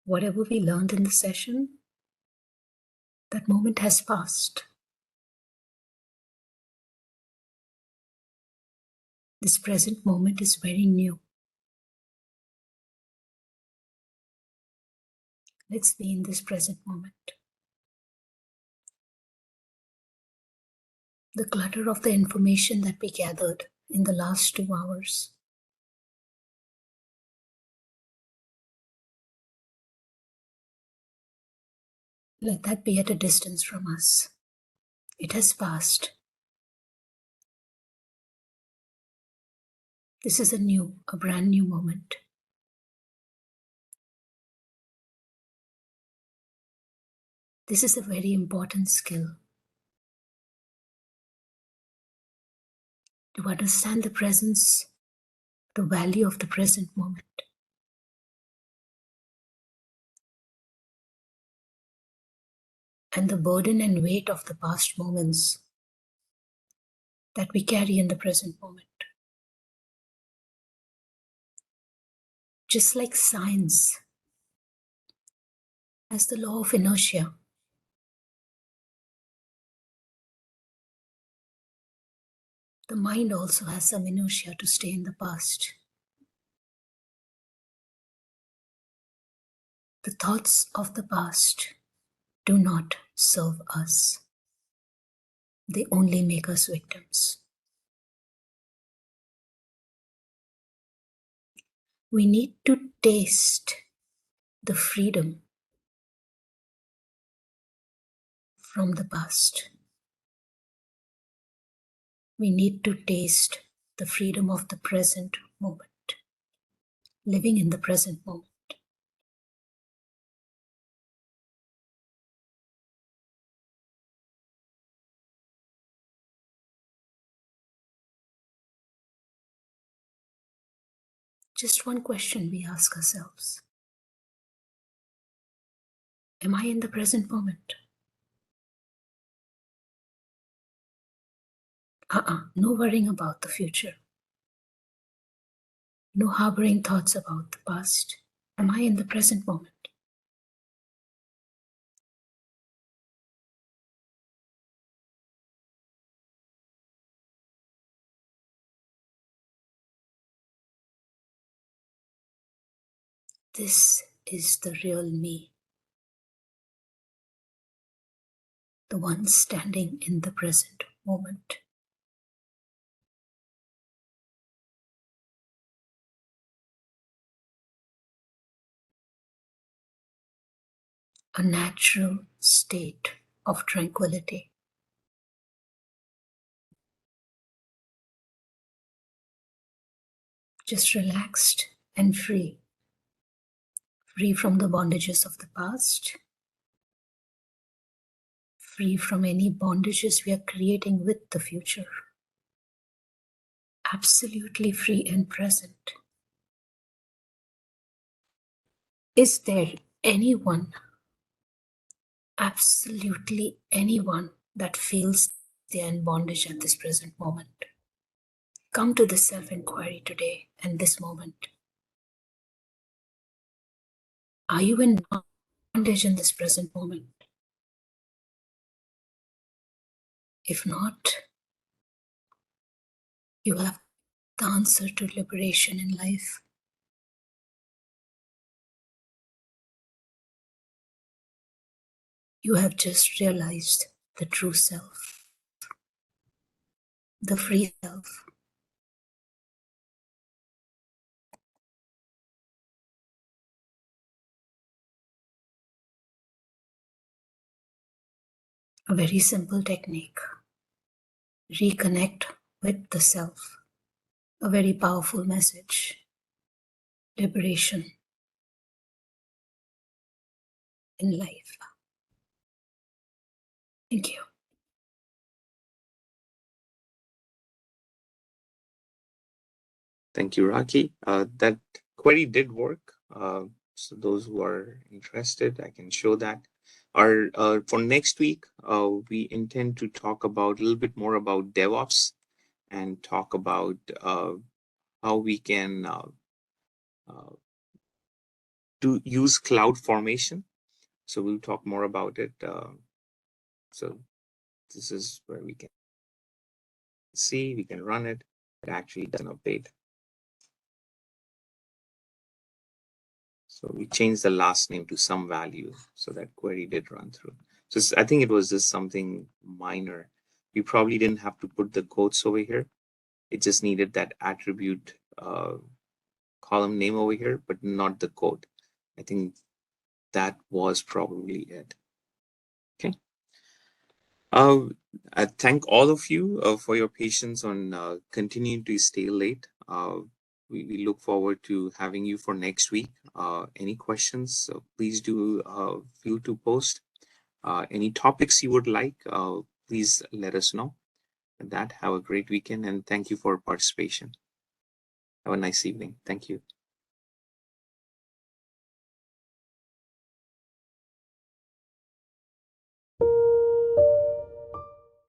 Whatever we learned in the session, that moment has passed. This present moment is very new. Let's be in this present moment. The clutter of the information that we gathered in the last 2 hours, let that be at a distance from us. It has passed. This is a brand new moment. This is a very important skill. To understand the presence, the value of the present moment. And the burden and weight of the past moments that we carry in the present moment. Just like science has the law of inertia, the mind also has some inertia to stay in the past. The thoughts of the past do not serve us. They only make us victims. We need to taste the freedom from the past. We need to taste the freedom of the present moment, living in the present moment. Just one question we ask ourselves. Am I in the present moment? No worrying about the future. No harboring thoughts about the past. Am I in the present moment? This is the real me. The one standing in the present moment. a natural state of tranquility. Just relaxed and free. Free from the bondages of the past. Free from any bondages we are creating with the future. Absolutely free and present. Is there anyone, absolutely anyone, that feels they are in bondage at this present moment? Come to this self-inquiry today and this moment. Are you in bondage in this present moment? If not, you have the answer to liberation in life. You have just realized the true self, the free self. A very simple technique. Reconnect with the self. A very powerful message. Liberation in life. Thank you. Thank you, Raki. That query did work. So those who are interested, I can show that. For next week, we intend to talk about a little bit more about DevOps and talk about how we can use cloud formation. So we'll talk more about it. So this is where we can see, we can run it. It actually does an update. So we changed the last name to some value. So that query did run through. So I think it was just something minor. We probably didn't have to put the quotes over here. It just needed that attribute column name over here, but not the code. I think that was probably it. Okay. I thank all of you for your patience on continuing to stay late. We look forward to having you for next week. Any questions, please do feel to post. Any topics you would like, please let us know. With that, have a great weekend and thank you for participation. Have a nice evening. Thank you.